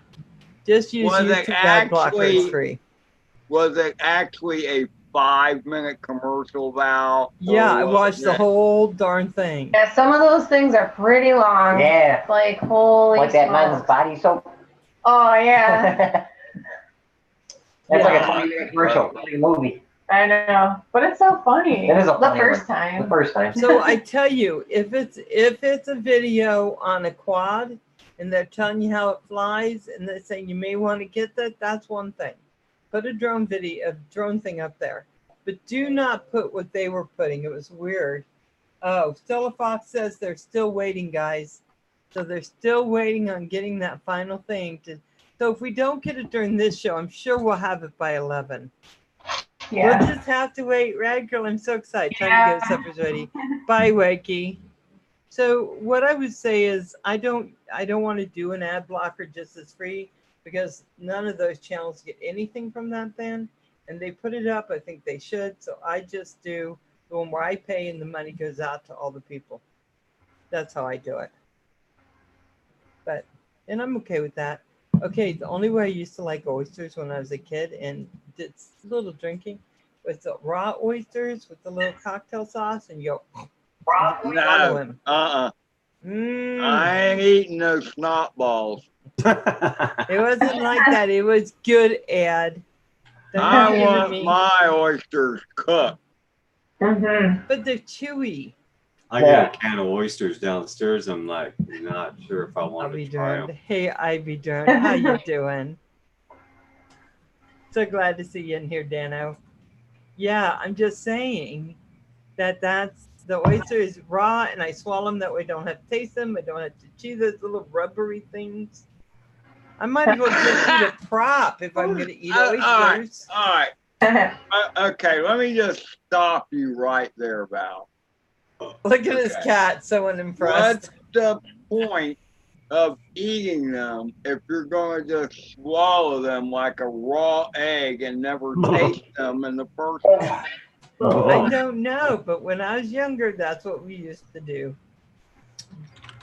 just use YouTube ad blocker. It's free. Was it actually a 5-minute commercial, Val? Yeah, I watched the whole darn thing. Yeah, some of those things are pretty long. Yeah. Like, holy like that men's body soap. Oh, yeah. That's like a 20-minute commercial, like a movie. I know, but it's so funny. It is a funny first time. The first time. So I tell you, if it's a video on a quad and they're telling you how it flies and they're saying you may want to get that, that's one thing. Put a drone thing up there, but do not put what they were putting. It was weird. Oh, LittleStellarfox says they're still waiting, guys. So they're still waiting on getting that final thing. So if we don't get it during this show, I'm sure we'll have it by 11. Yeah. We'll just have to wait. Radgirl, I'm so excited. Time to go. Supper's ready. Bye, Wakey. So what I would say is I don't want to do an ad blocker just as free because none of those channels get anything from that then. And they put it up. I think they should. So I just do the one where I pay and the money goes out to all the people. That's how I do it. And I'm okay with that. Okay, the only way I used to like oysters when I was a kid and did a little drinking was the raw oysters with the little cocktail sauce, and you go, and you swallow No, them. I Mmm. ain't eating those snot balls. It wasn't like that. It was good, Ed. Don't I you give want me. my oysters cooked. Mm-hmm. But they're chewy. I got a can of oysters downstairs. I'm like, not sure if I I'll want be to try doing. them. Hey, Ivy Dern, how you doing? So glad to see you in here, Dano. Yeah, I'm just saying that's the oyster is raw, and I swallow them that way. I don't have to taste them. I don't have to chew those little rubbery things. I might as well just eat a prop if I'm going to eat oysters. All right. Okay, let me just stop you right there, Val. Look at this Okay. cat, so unimpressed. What's the point of eating them if you're going to just swallow them like a raw egg and never taste them in the first place? I don't know, but when I was younger, that's what we used to do.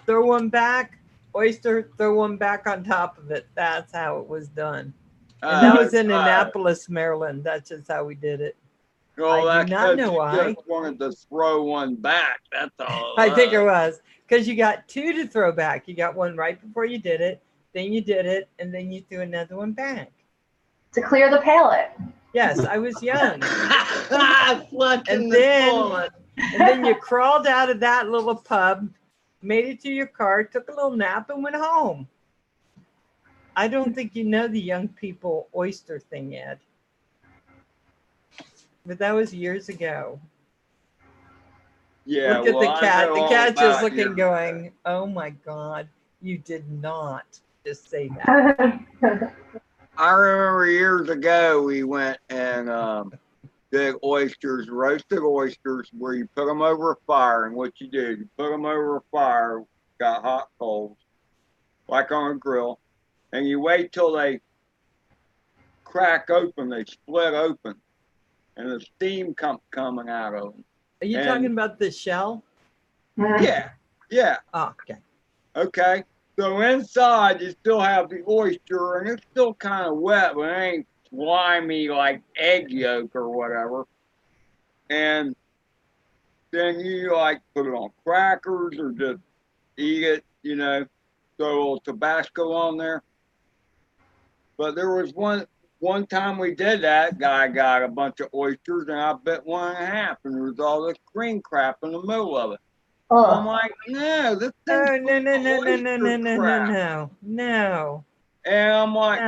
Throw one back, oyster, throw one back on top of it. That's how it was done. And that was in Annapolis, Maryland. That's just how we did it. Well, I do that's not 'cause know you why. just wanted to throw one back. That's all. I think it was because you got two to throw back. You got one right before you did it, then you did it, and then you threw another one back. To clear the palate. Yes, I was young. and then you crawled out of that little pub, made it to your car, took a little nap, and went home. I don't think you know the young people oyster thing yet. But that was years ago. Yeah, Look at well, the cat. The cat's just about looking, your- going, "Oh my God, you did not just say that." I remember years ago we went and did oysters, roasted oysters, where you put them over a fire, and what you do, you put them over a fire, got hot coals, like on a grill, and you wait till they crack open, they split open, and the steam coming out of them. Are you talking about the shell? Yeah, yeah. Oh, okay. Okay. So inside you still have the oyster, and it's still kind of wet, but it ain't slimy like egg yolk or whatever. And then you like put it on crackers or just eat it, you know, throw a little Tabasco on there. But there was one time we did that, guy got a bunch of oysters, and I bit one and a half, and there was all this green crap in the middle of it. Oh. I'm like, no, this thing's Oh, no. And I'm like,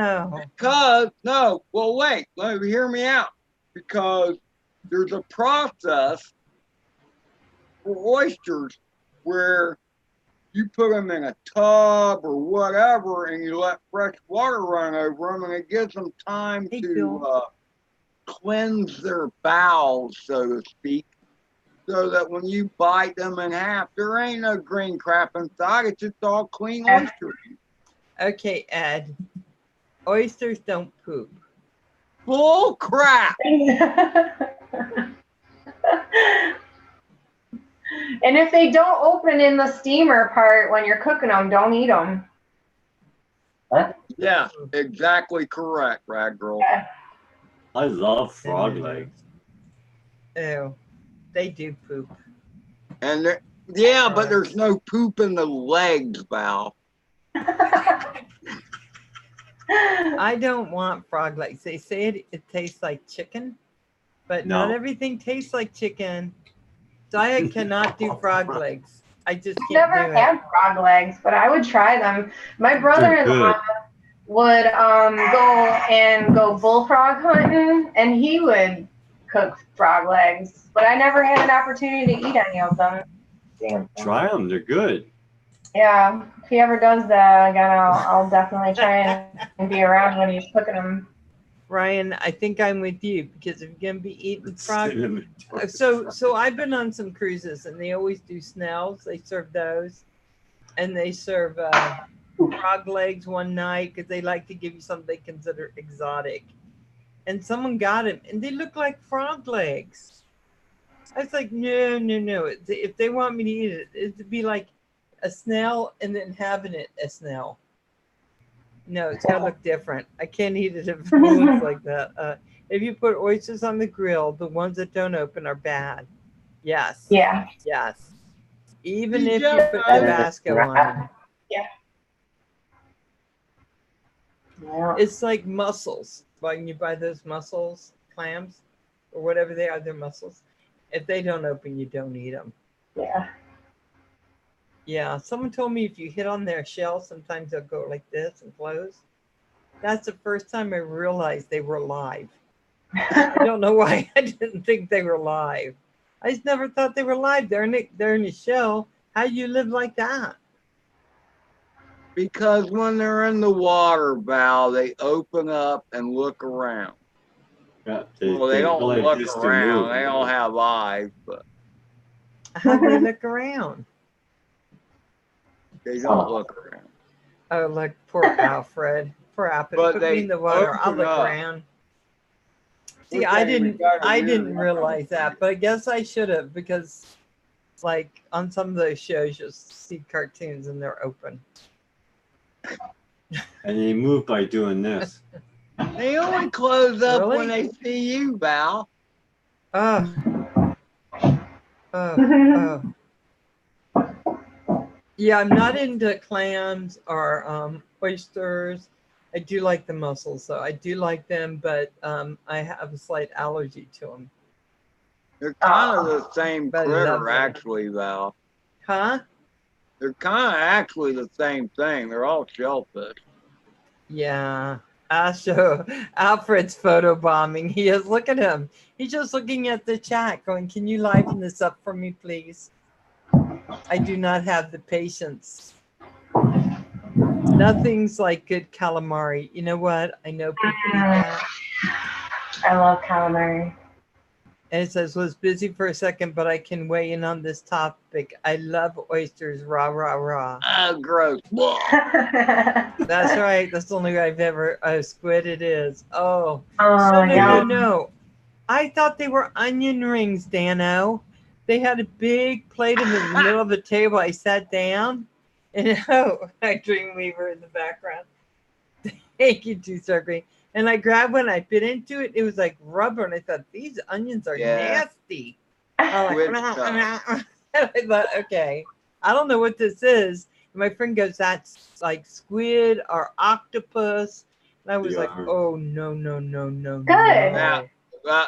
No. well, wait, let me hear me out. Because there's a process for oysters where you put them in a tub or whatever, and you let fresh water run over them, and it gives them time to cleanse their bowels, so to speak, so that when you bite them in half, there ain't no green crap inside. It's just all clean oyster. Okay, Ed. Oysters don't poop. Bull crap. And if they don't open in the steamer part when you're cooking them, don't eat them. Huh? Yeah, exactly correct, Radgirl. Yeah. I love frog legs. Ew. They do poop. And yeah, but there's no poop in the legs, Val. I don't want frog legs. They say it tastes like chicken, but not everything tastes like chicken. So I cannot do frog legs. I just can't Never do had frog legs, but I would try them. My brother-in-law would go bullfrog hunting, and he would cook frog legs, but I never had an opportunity to eat any of them. Damn. Try them; they're good. Yeah, if he ever does that again, I'll definitely try and be around when he's cooking them. Ryan, I think I'm with you, because if you're gonna be eating frog, so I've been on some cruises, and they always do snails. They serve those, and they serve frog legs one night because they like to give you something they consider exotic. And someone got it, and they look like frog legs. I was like, no. If they want me to eat it, it'd be like a snail and then having it a snail. No, it's gotta look different. I can't eat it if it looks like that. If you put oysters on the grill, the ones that don't open are bad. Yes. Yeah. Yes. Even You if you just- put Tabasco on them. Yeah. It's like mussels. When you buy those mussels, clams, or whatever they are, they're mussels. If they don't open, you don't eat them. Yeah. Yeah, someone told me if you hit on their shell, sometimes they'll go like this and close. That's the first time I realized they were alive. I don't know why I didn't think they were alive. I just never thought they were alive. They're in a shell. How you live like that? Because when they're in the water, Val, they open up and look around. Yeah, Well, they don't like look this to around. move. They don't have eyes, but How do they look around? they don't look around. Oh, look, poor Alfred. Poor Alfred. But Put me they in the water. I'll open look up. around. See, Look I at him, he didn't got a I weird didn't look. realize that, but I guess I should have, because like on some of those shows you'll see cartoons and they're open. And they move by doing this. They only close up Really? when they see you, Val. Oh, oh, oh. Yeah, I'm not into clams or oysters. I do like the mussels, though. I do like them, but I have a slight allergy to them. They're kind of the same But I love critter, them. actually, Val. Huh? They're kind of actually the same thing. They're all shellfish. Yeah. I'll show Alfred's photo bombing. He is. Look at him. He's just looking at the chat going, can you liven this up for me, please? I do not have the patience. Nothing's like good calamari. You know what? I know people eat that. I love calamari. And it says, was busy for a second, but I can weigh in on this topic. I love oysters, rah, rah, rah. Oh, gross. That's right. That's the only way I've ever, squid it is. Oh, Oh, so yeah. no. I thought they were onion rings, Dano. They had a big plate in the middle of the table. I sat down and I Dreamweaver in the background. Thank you, Two Star Green. And I grabbed one, I bit into it. It was like rubber, and I thought, these onions are nasty. I'm Squid like, stuff. and I thought, okay, I don't know what this is. And my friend goes, that's like squid or octopus. And I was Yeah. like, oh, no. Good. Now,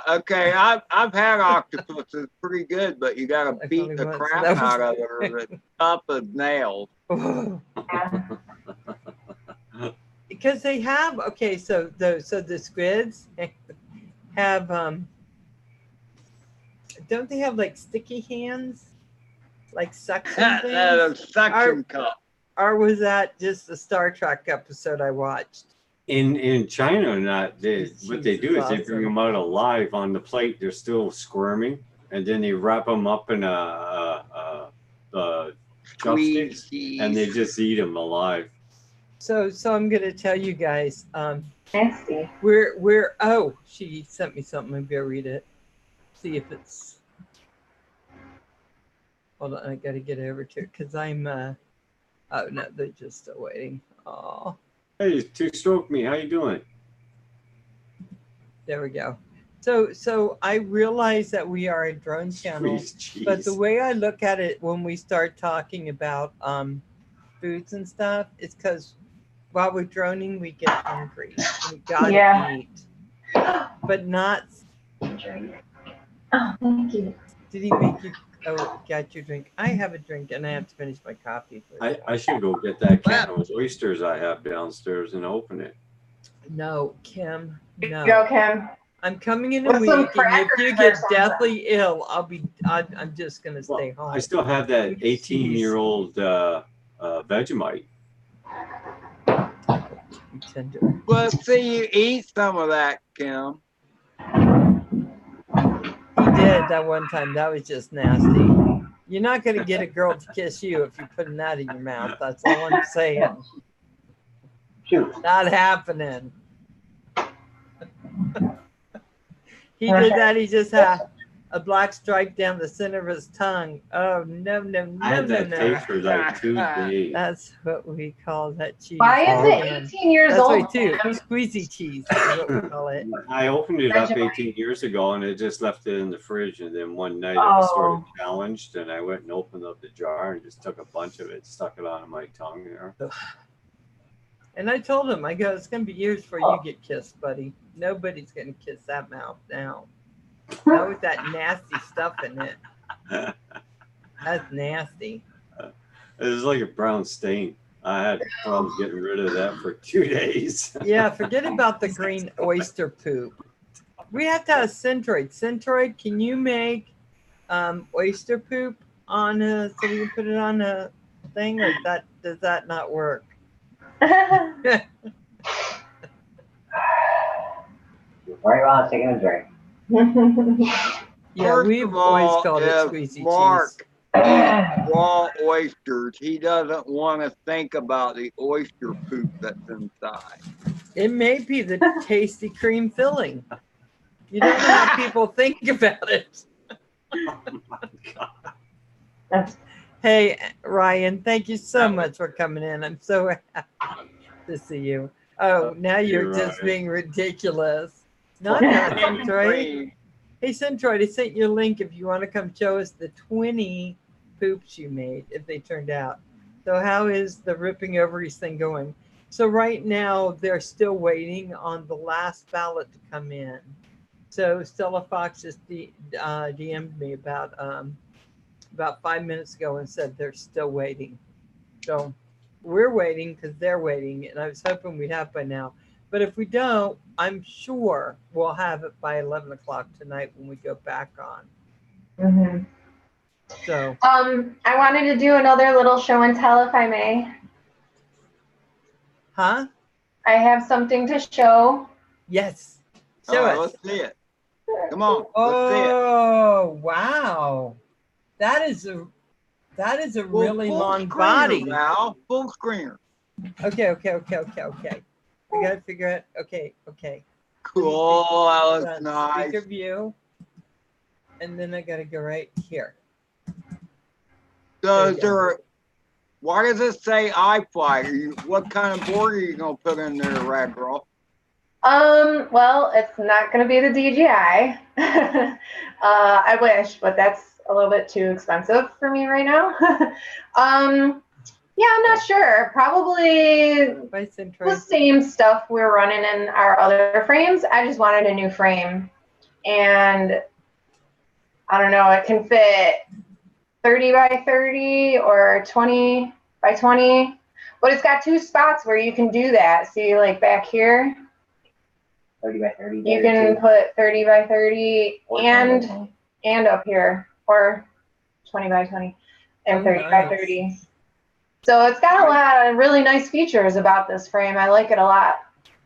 okay, I've had octopus. It's pretty good, but you got to I've beat only the once, crap that was- out of it or it's tough as nails. Yeah. Because they have, okay, so the squids have, don't they have like sticky hands? Like suction A things? suction cup. Or was that just a Star Trek episode I watched? In China, what they do is they awesome. bring them out alive on the plate. They're still squirming, and then they wrap them up in a chopsticks, Squeeze. and they just eat them alive. So I'm gonna tell you guys, Nasty. we're oh, she sent me something. I'm gonna read it. See if it's. Hold on, I gotta get over to it because I'm. Oh no, they're just still waiting. Oh, Hey, two-stroke me. How you doing? there we go. So I realize that we are a drone channel, Squeeze cheese. but the way I look at it when we start talking about foods and stuff, is because while we're droning, we get hungry. We gotta Yeah. eat, but not. Oh, thank you. Did he make you? Oh, got your drink. I have a drink, and I have to finish my coffee. I should go get that can of oysters I have downstairs and open it. No, Kim. No. Go, Kim. I'm coming in a With some week, and if you crackers or get something. deathly ill, I'm just gonna stay home. I still have that 18-year-old Vegemite. Tender. Well, see, you eat some of that, Kim. He did that one time. That was just nasty. You're not gonna get a girl to kiss you if you're putting that in your mouth. That's all I'm saying. Shoot. Not happening. He did that. He just had. a black stripe down the center of his tongue. Oh no, no, I no, had no, that no. tape for like 2 days. That's what we call that cheese. Why is it Again. 18 years That's old? right too. man? Squeezy cheese is what we call it. I opened it up Vegemite. 18 years ago and I just left it in the fridge. And then one night I was sort of challenged and I went and opened up the jar and just took a bunch of it, stuck it on my tongue there. And I told him, I go, it's going to be years before you get kissed, buddy. Nobody's going to kiss that mouth now. Not with that nasty stuff in it. That's nasty. It was like a brown stain. I had problems getting rid of that for 2 days. Yeah, forget about the green oyster poop. We have to have Centroid. Centroid, can you make oyster poop on a, so we can put it on a thing, or does that not work? Right on, taking a drink. Yeah, First we've of all, always called it if squeezy Mark cheese. eats raw oysters, he doesn't want to think about the oyster poop that's inside. It may be the tasty cream filling. You don't know how people think about it. Oh my God. Hey, Ryan, thank you so much for coming in. I'm so happy to see you. Oh, now you're just Ryan. being ridiculous. Not Centroid. Hey, Centroid, I sent you a link if you want to come show us the 20 poops you made, if they turned out. So how is the Ripping Ovaries thing going? So right now, they're still waiting on the last ballot to come in. So LittleStellarfox just DM'd me about 5 minutes ago and said they're still waiting. So we're waiting because they're waiting, and I was hoping we'd have by now. But if we don't, I'm sure we'll have it by 11 o'clock tonight when we go back on. Mm-hmm. So I wanted to do another little show and tell, if I may. huh? I have something to show. Yes. Show us. Let's see it. Come on, let's Oh, wow. That is a see it. really Full long screener, body. Val. Full screener. Okay. I gotta figure out. Okay. Cool. That looks Done. nice. Speaker view. And then I gotta go right here. So There is you go. there, why does it say iFly? What kind of board are you gonna put in there, Radgirl? Well, it's not going to be the DJI. I wish, but that's a little bit too expensive for me right now. Yeah, I'm not sure. Probably By the Centroid. same stuff we're running in our other frames. I just wanted a new frame. And I don't know, it can fit 30 by 30 or 20 by 20. But it's got two spots where you can do that. See, like back here, 30 by 30. you can put 30 by 30 Or and up here, or 20 by 20 and Oh, 30 by nice. 30. So it's got a lot of really nice features about this frame. I like it a lot.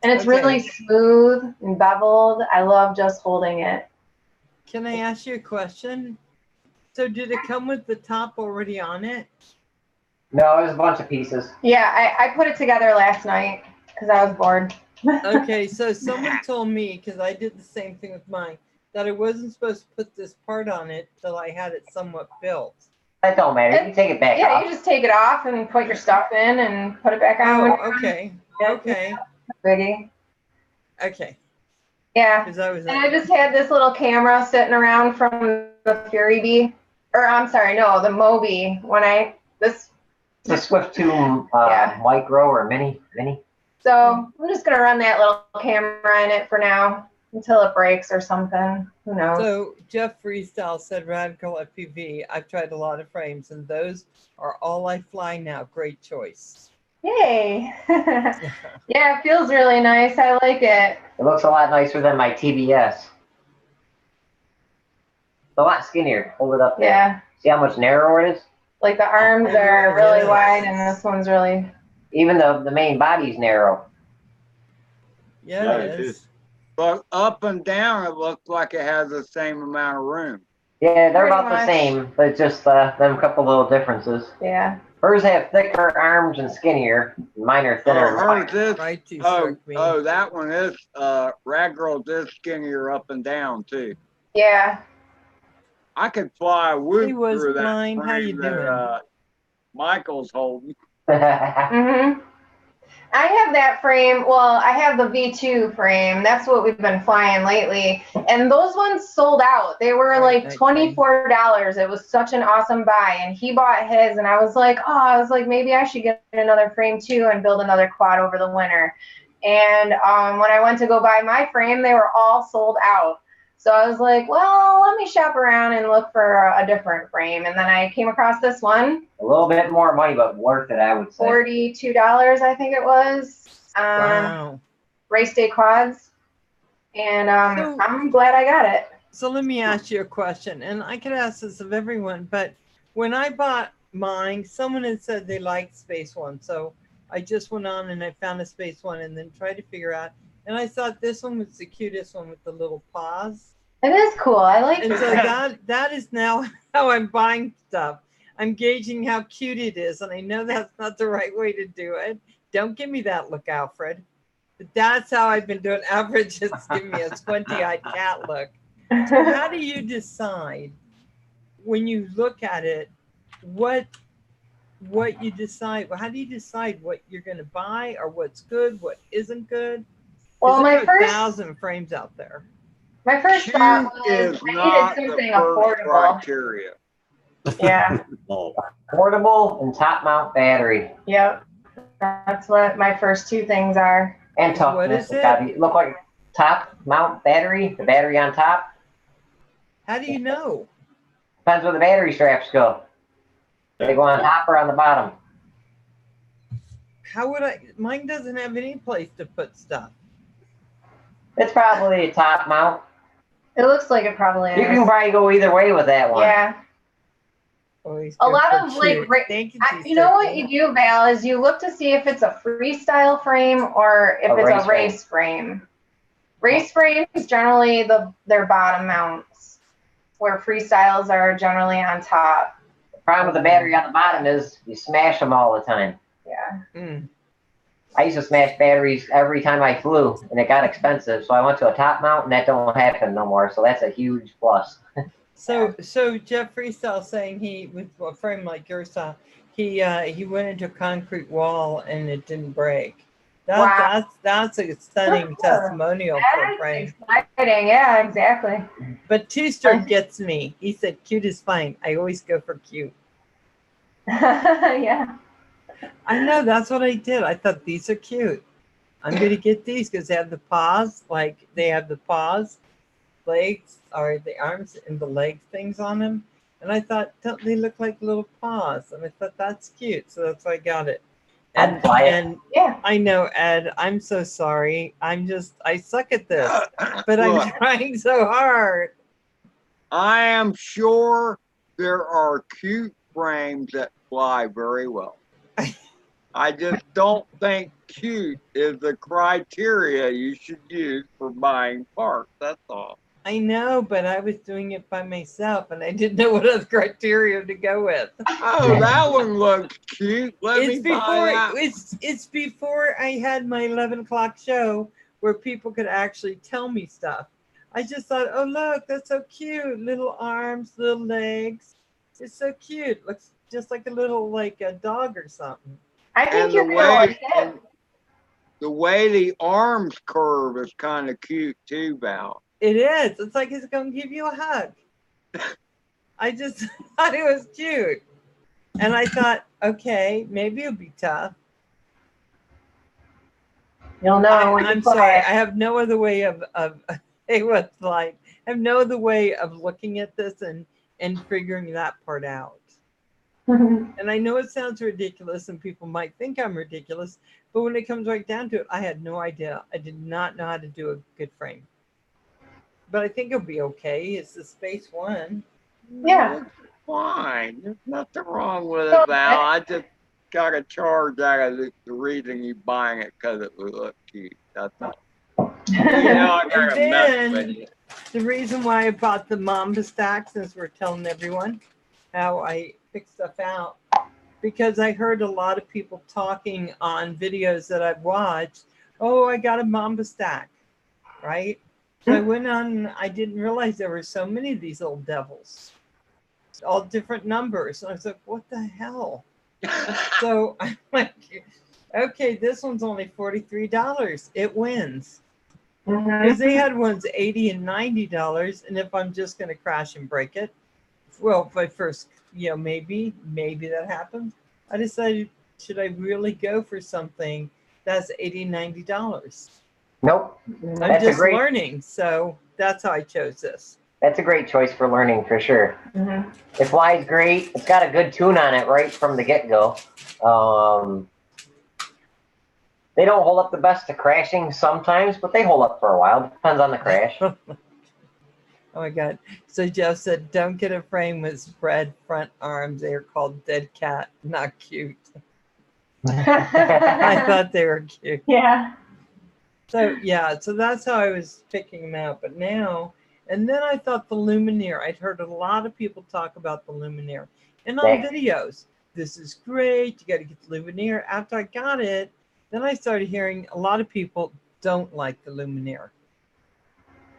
And it's Okay. really smooth and beveled. I love just holding it. Can I ask you a question? So did it come with the top already on it? No, it was a bunch of pieces. Yeah, I put it together last night because I was bored. Okay, so someone told me, because I did the same thing with mine, that I wasn't supposed to put this part on it till I had it somewhat built. That don't matter. You can take it back Yeah, off. you just take it off and put your stuff in and put it back on. Oh, okay. Okay. Biggie. Okay. Yeah. Because I was And I just had this little camera sitting around from the Fury Bee, or I'm sorry, no, the Moby. It's a Swift 2 Yeah. micro or mini. So I'm just gonna run that little camera in it for now until it breaks or something. Who knows? So Jeff Freestyle said Radgirl FPV. I've tried a lot of frames, and those are all I fly now. Great choice. Yay! Yeah, it feels really nice. I like it. It looks a lot nicer than my TBS. It's a lot skinnier. Hold it up there. Yeah, See how much narrower it is? like the arms Oh, are really yes. wide, and this one's really. Even the main body's narrow. Yeah, Yeah, it it is. is. But up and down, it looks like it has the same amount of room. Yeah, they're Pretty about the much. same, but just them couple little differences. Yeah. Hers have thicker arms and skinnier. Mine are thinner. and Hers wider. is, Right to oh, strike me. that one is, Radgirl's is skinnier up and down too. Yeah. I could fly a whoop He was through that blind. How you frame that doing? Michael's holding. Mm-hmm. I have that frame. Well, I have the V2 frame. That's what we've been flying lately. And those ones sold out. They were like $24. It was such an awesome buy. And he bought his, and I was like, maybe I should get another frame too and build another quad over the winter. And when I went to go buy my frame, they were all sold out. So I was like, well, let me shop around and look for a different frame. And then I came across this one. A little bit more money, but worth it, I would say. $42, I think it was. Wow. Race day quads. And I'm glad I got it. So let me ask you a question. And I could ask this of everyone, but when I bought mine, someone had said they liked Space One. So I just went on and I found a Space One and then tried to figure out. And I thought this one was the cutest one with the little paws. It is cool. I like And it. so that is now how I'm buying stuff. I'm gauging how cute it is. And I know that's not the right way to do it. Don't give me that look, Alfred. But that's how I've been doing. Alfred just giving me a squinty-eyed cat look. So how do you decide when you look at it, what you decide? How do you decide what you're going to buy or what's good, what isn't good? Well, There's 1,000 frames out there. My first thought was is I not needed the something first affordable. criteria. Yeah. Oh, Portable and top mount battery. Yep. That's what my first two things are. And toughness. What is It's gotta be, look like top mount battery, the battery on top. How do you know? Depends where the battery straps go. They go on top or on the bottom. How would I? Mine doesn't have any place to put stuff. It's probably a top mount. It looks like it probably is. You can probably go either way with that one. Yeah. Always A go lot for of like, cute. Thank you, you know what you do, Val, is you look to see if it's a freestyle frame or if it's a race frame. Race frames generally their bottom mounts, where freestyles are generally on top. The problem with the battery on the bottom is you smash them all the time. Yeah. Mm. I used to smash batteries every time I flew, and it got expensive. So I went to a top mount, and that don't happen no more. So that's a huge plus. So Jeff Freestyle saying he with a frame like yours, he went into a concrete wall and it didn't break. That's a stunning testimonial for a frame. Exciting, yeah, exactly. But Two-Star gets me. He said, "Cute is fine. I always go for cute." Yeah. I know, that's what I did. I thought these are cute. I'm gonna get these because they have the paws, legs, or the arms and the leg things on them. And I thought, don't they look like little paws? And I thought that's cute, so that's why I got it. And yeah. I know, Ed, I'm so sorry. I suck at this, but I'm trying so hard. I am sure there are cute frames that fly very well. I just don't think cute is the criteria you should use for buying parts. That's all. I know, but I was doing it by myself, and I didn't know what other criteria to go with. Oh, that one looks cute. Let me buy that. It's before I had my 11 o'clock show where people could actually tell me stuff. I just thought, oh, look, that's so cute. Little arms, little legs. It's so cute. Looks just like a little, like a dog or something. I think you're right. The way the arms curve is kind of cute too, Val. It is. It's like it's going to give you a hug. I just thought it was cute. And I thought, okay, maybe it'll be tough. You'll know. I'm sorry. I have no other way of hey, what's like? I have no other way of looking at this and figuring that part out. And I know it sounds ridiculous and people might think I'm ridiculous, but when it comes right down to it, I had no idea. I did not know how to do a good frame. But I think it'll be okay. It's the Space One. Yeah. It's fine. There's nothing wrong with it, Val. I just got a charge out of the reason you buying it because it would look cute. That's all. You know, I got a mess with you. The reason why I bought the Mamba stack, since we're telling everyone how I pick stuff out, because I heard a lot of people talking on videos that I've watched, oh, I got a Mamba stack, right? So I went on and I didn't realize there were so many of these little devils. all different numbers. And I was like, what the hell? So I'm like, okay, this one's only $43. It wins. Because they had ones $80 and $90. And if I'm just going to crash and break it, well, if I first, maybe that happens. I decided, should I really go for something that's $80, $90? Nope. I'm just learning. So that's how I chose this. That's a great choice for learning for sure. It flies great. It's got a good tune on it right from the get-go. They don't hold up the best to crashing sometimes, but they hold up for a while. Depends on the crash. Oh my God. So Jeff said, don't get a frame with spread front arms. They are called dead cat, not cute. I thought they were cute. Yeah. So yeah, so that's how I was picking them out. But now, and then I thought the Lumineer. I'd heard a lot of people talk about the Lumineer. And on videos, this is great. You got to get the Lumineer. After I got it, then I started hearing a lot of people don't like the Lumineer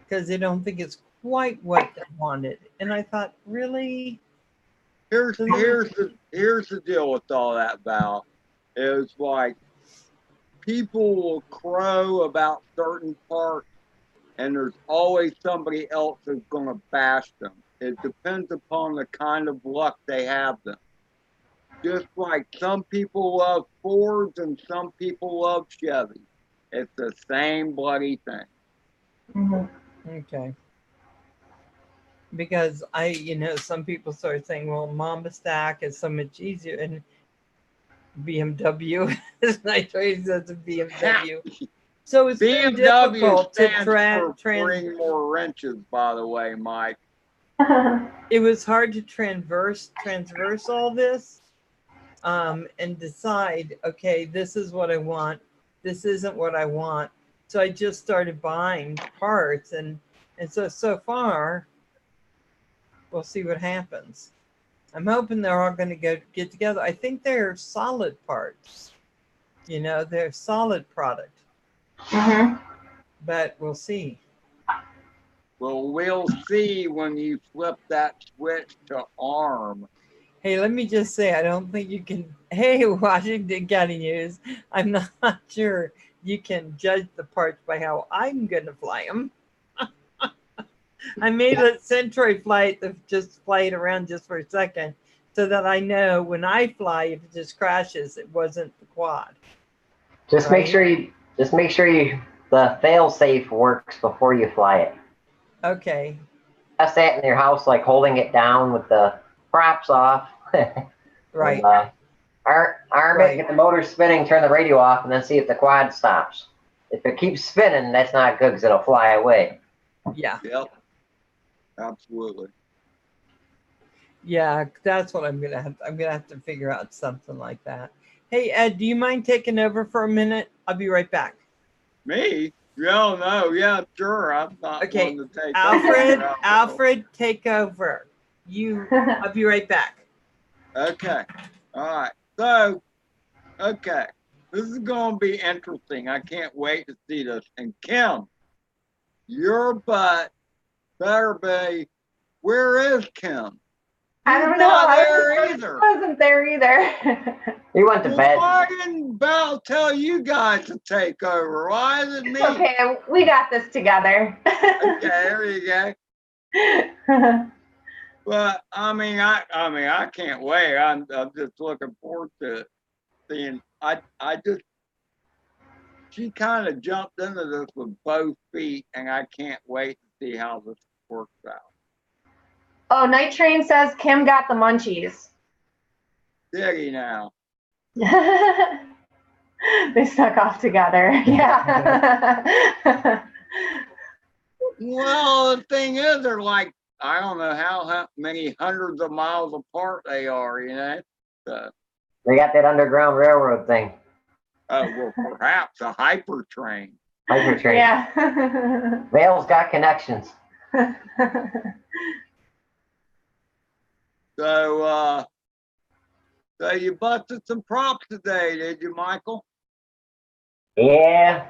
because they don't think it's quite what they wanted. And I thought, really? Here's the deal with all that, Val. Is like people will crow about certain parts, and there's always somebody else who's going to bash them. It depends upon the kind of luck they have them. Just like some people love Fords and some people love Chevy. It's the same bloody thing. Okay. Because some people started saying, well, Mamba Stack is so much easier, and BMW is nice ways as a BMW. So it's very difficult to bring more wrenches, by the way, Mike. It was hard to transverse all this and decide, okay, this is what I want. This isn't what I want. So I just started buying parts, and so far, we'll see what happens. I'm hoping they're all going to get together. I think they're solid parts. They're solid product. But we'll see. Well, we'll see when you flip that switch to ARM. Hey, let me just say, I don't think you can. Hey, Washington County News. I'm not sure you can judge the parts by how I'm going to fly them. I made a Centauri flight to just fly it around just for a second so that I know when I fly, if it just crashes, it wasn't the quad. Just make sure the fail-safe works before you fly it. Okay. Test that in your house, like holding it down with the props off. Right. Arm it, get the motor spinning, turn the radio off, and then see if the quad stops. If it keeps spinning, that's not good because it'll fly away. Yeah. Yep. Absolutely. Yeah, that's what I'm gonna have to figure out something like that. Hey Ed, do you mind taking over for a minute? I'll be right back. Me? Yeah, no, yeah, sure. I'm not Okay. one to take Alfred, take over. I'll be right back. Okay. All right. So, okay. This is going to be interesting. I can't wait to see this. And Kim, your butt better be, where is Kim? I don't know. Not I wasn't there either. He went to bed. Why didn't Val tell you guys to take over? Why is it me? Okay, we got this together. Okay, there you go. But I can't wait. I'm just looking forward to seeing. She kind of jumped into this with both feet, and I can't wait to see how this works out. Oh, Night Train says Kim got the munchies. Did he now? They stuck off together. Yeah. Well, the thing is, they're like, I don't know how many hundreds of miles apart they are, So, They got that Underground Railroad thing. oh, well, perhaps a hyper train. Hyper train. Yeah. Vale's got connections. So you busted some props today, did you, Michael? Yeah.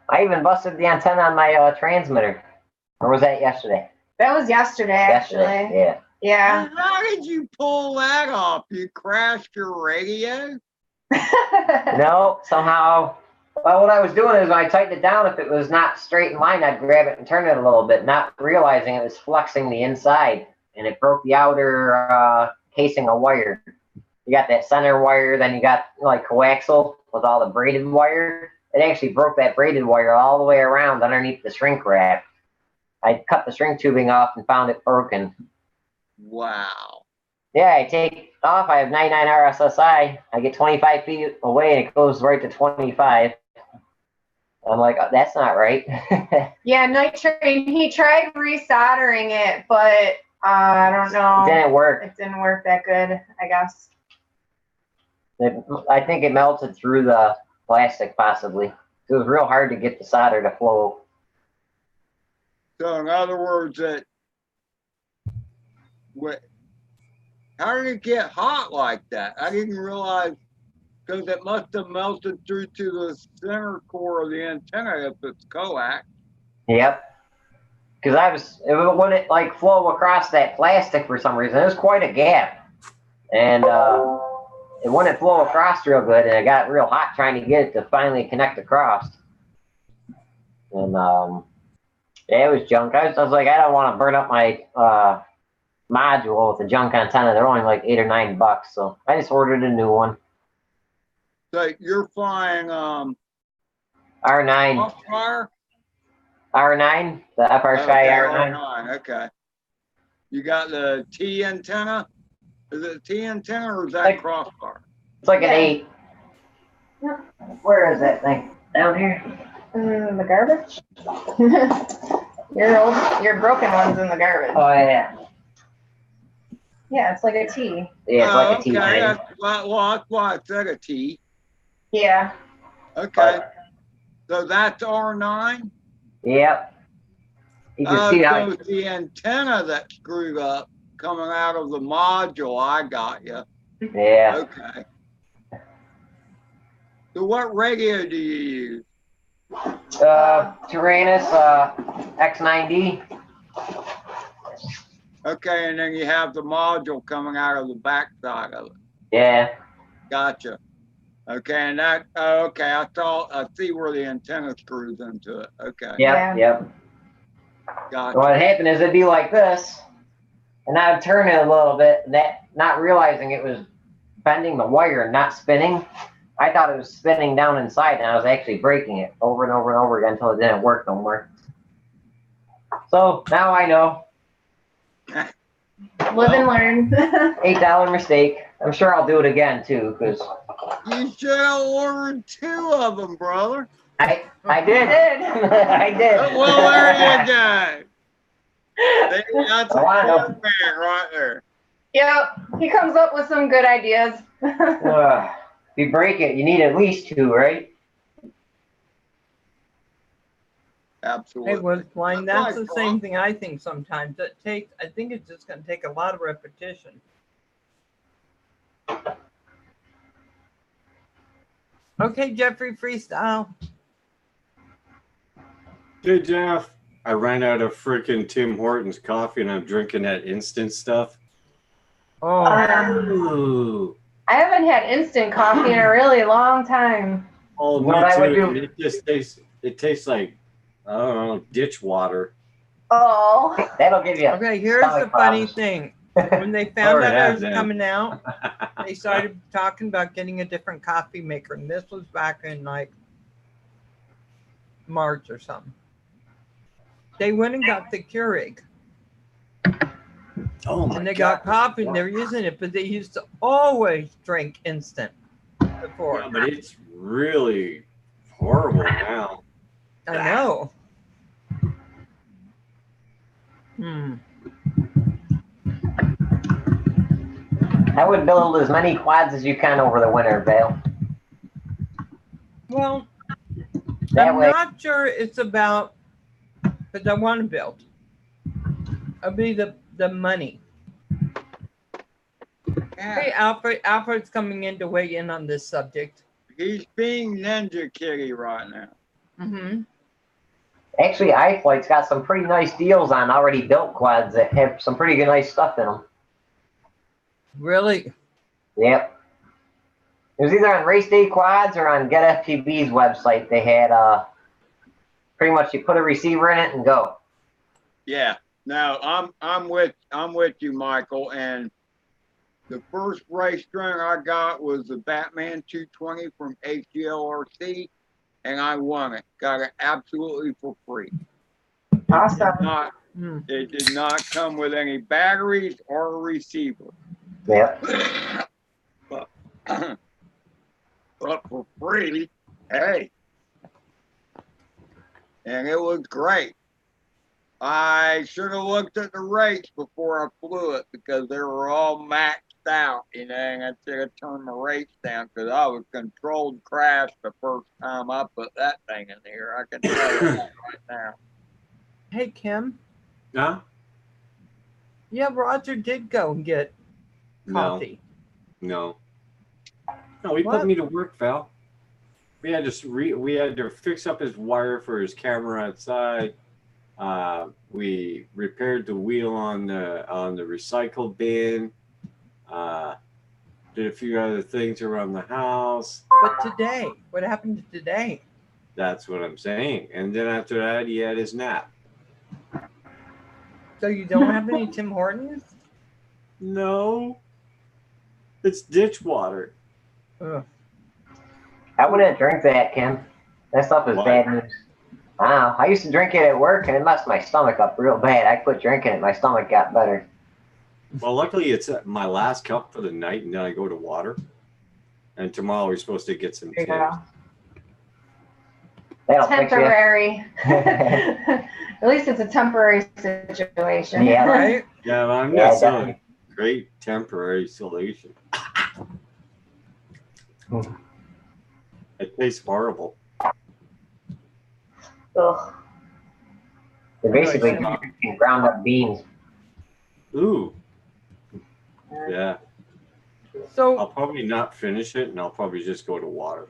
I even busted the antenna on my transmitter. Or was that yesterday? That was yesterday, actually. Yeah. Yeah. How did you pull that off? You crashed your radio? No, somehow. Well, what I was doing is when I tightened it down, if it was not straight in line, I'd grab it and turn it a little bit, not realizing it was flexing the inside, and it broke the outer casing of wire. You got that center wire, then you got like coaxial with all the braided wire. It actually broke that braided wire all the way around underneath the shrink wrap. I cut the shrink tubing off and found it broken. Wow. Yeah, I take it off. I have 99 RSSI. I get 25 feet away and it goes right to 25. I'm like, oh, that's not right. Yeah, Night Train, he tried resoldering it, but I don't know. It didn't work. It didn't work that good, I guess. I think it melted through the plastic, possibly. It was real hard to get the solder to flow. So in other words, how did it get hot like that? I didn't realize, because it must have melted through to the center core of the antenna if it's coax. Yep. Because it wouldn't like flow across that plastic for some reason. It was quite a gap, and it wouldn't flow across real good, and it got real hot trying to get it to finally connect across. And yeah, it was junk. I was like, I don't want to burn up my module with a junk antenna. They're only like $8 or $9, so I just ordered a new one. So you're flying R9. Crossfire? R9, the FR Sky R9. R9. Okay. You got the T antenna? Is it a T antenna or is that Like, Crossfire? It's like an 8. Where is that thing? Down here? In the garbage? Your broken one's in the garbage. Oh, yeah. Yeah, it's like a T. Yeah, it's like a T. Okay. That's why it said a T. Yeah. Okay. So that's R9? Yep. You can see how So it's the antenna that screwed up coming out of the module. I got you. Yeah. Okay. So what radio do you use? Tyrannus X9D. Okay, and then you have the module coming out of the back side of it. Yeah. Gotcha. Okay, and that, okay, I see where the antenna screws into it. Okay. Yep. Yep. Gotcha. What happened is it'd be like this, and I'd turn it a little bit, and that, not realizing it was bending the wire and not spinning. I thought it was spinning down inside, and I was actually breaking it over and over and over again until it didn't work no more. So now I know. Live and learn. $8 mistake. I'm sure I'll do it again too, because You should have ordered 2 of them, brother. I did. I did. Well, there you go. That's a Wow. man right there. Yep. He comes up with some good ideas. If you break it, you need at least 2, right? Absolutely. Hey, with flying, that's the Right, same thing I think sometimes. I think it's just going to take a lot of repetition. Okay, Jeffrey, freestyle. Hey, Jeff. I ran out of freaking Tim Hortons coffee and I'm drinking that instant stuff. Oh, Ooh. I haven't had instant coffee in a really long time. Oh, What me I would too. do- It tastes like, I don't know, ditch water. Oh. That'll give you. okay, here's the stomach funny problems. thing. When they found Or out I have was them. coming out, they started talking about getting a different coffee maker. And this was back in like March or something. They went and got the Keurig. Oh my And they God. got coffee and they're using it, but they used to always drink instant before. Yeah, but it's really horrible now. I know. I would build as many quads as you can over the winter, Vale. Well, That I'm way, not sure it's about, because I want to build. It'll be the money. Hey, Alfred. Alfred's coming in to weigh in on this subject. He's being Ninja Kitty right now. Mm-hmm. actually, iFlight's got some pretty nice deals on already built quads that have some pretty good nice stuff in them. Really? Yep. It was either on Race Day Quads or on Get FPV's website. They had pretty much you put a receiver in it and go. Yeah. No, I'm with you, Michael. And the first race string I got was the Batman 220 from KATchUL8r, and I won it. Got it absolutely for free. Awesome. It did not come with any batteries or a receiver. Yep. But for free, hey. And it was great. I should have looked at the rates before I flew it because they were all maxed out, you know, and I should have turned my rates down because I was controlled crash the first time I put that thing in here. I can tell you that right now. Hey, Kim. Huh? Yeah, Roger did go and get coffee. No, he put me to work, Val. We had to fix up his wire for his camera outside. We repaired the wheel on the recycle bin. Did a few other things around the house. But today, what happened to today? That's what I'm saying. And then after that, he had his nap. So you don't have any Tim Hortons? No, it's ditch water. Ugh. I wouldn't drink that, Kim. That stuff is bad news. Wow. I used to drink it at work and it messed my stomach up real bad. I quit drinking it. My stomach got better. Well, luckily it's my last cup for the night, and then I go to water. And tomorrow we're supposed to get some Tim's. That'll temporary. At least it's a temporary situation. Yeah, right. Yeah, well, I'm not selling great temporary solution. It tastes horrible. Ugh. They're basically drinking ground up beans. Ooh. Yeah. So I'll probably not finish it, and I'll probably just go to water.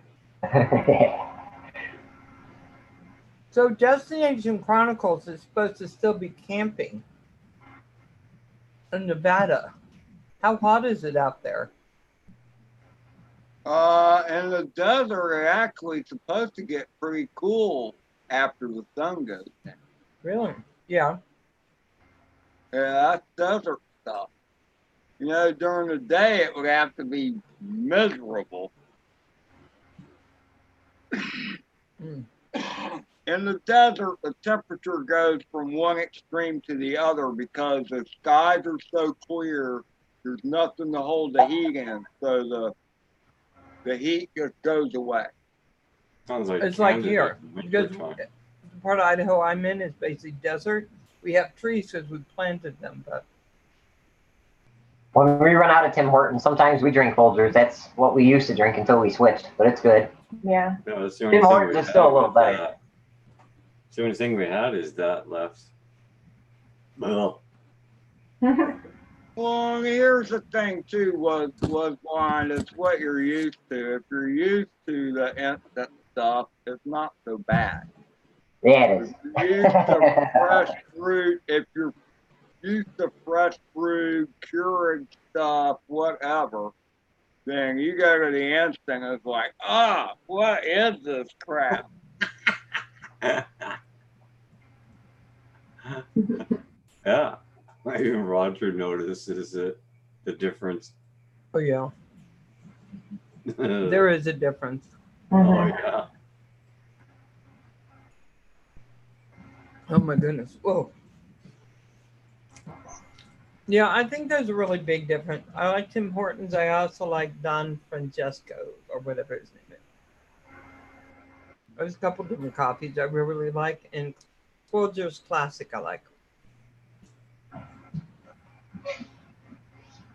So Destination Chronicles is supposed to still be camping in Nevada. How hot is it out there? In the desert, it's actually supposed to get pretty cool after the sun goes down. Really? Yeah. Yeah, that's desert stuff. You know, during the day, it would have to be miserable. In the desert, the temperature goes from one extreme to the other because the skies are so clear, there's nothing to hold the heat in, so the heat just goes away. Sounds like it's like here, because the part of Idaho I'm in is basically desert. We have trees because we planted them, but when we run out of Tim Hortons, sometimes we drink Folgers. That's what we used to drink until we switched, but it's good. Yeah. Tim Hortons is still a little better. The only thing we had is that left. Well. Well, here's the thing too, was blind. It's what you're used to. If you're used to the instant stuff, it's not so bad. Yeah, it is. If you're used to fresh fruit, if you're used to fresh fruit, cured stuff, whatever, then you go to the instant, it's like, what is this crap? Yeah. Even Roger notices it, the difference. Oh, yeah. There is a difference. Oh, yeah. Oh, my goodness. Whoa. Yeah, I think there's a really big difference. I like Tim Hortons. I also like Don Francesco, or whatever his name is. There's a couple different coffees I really like, and Folgers Classic I like.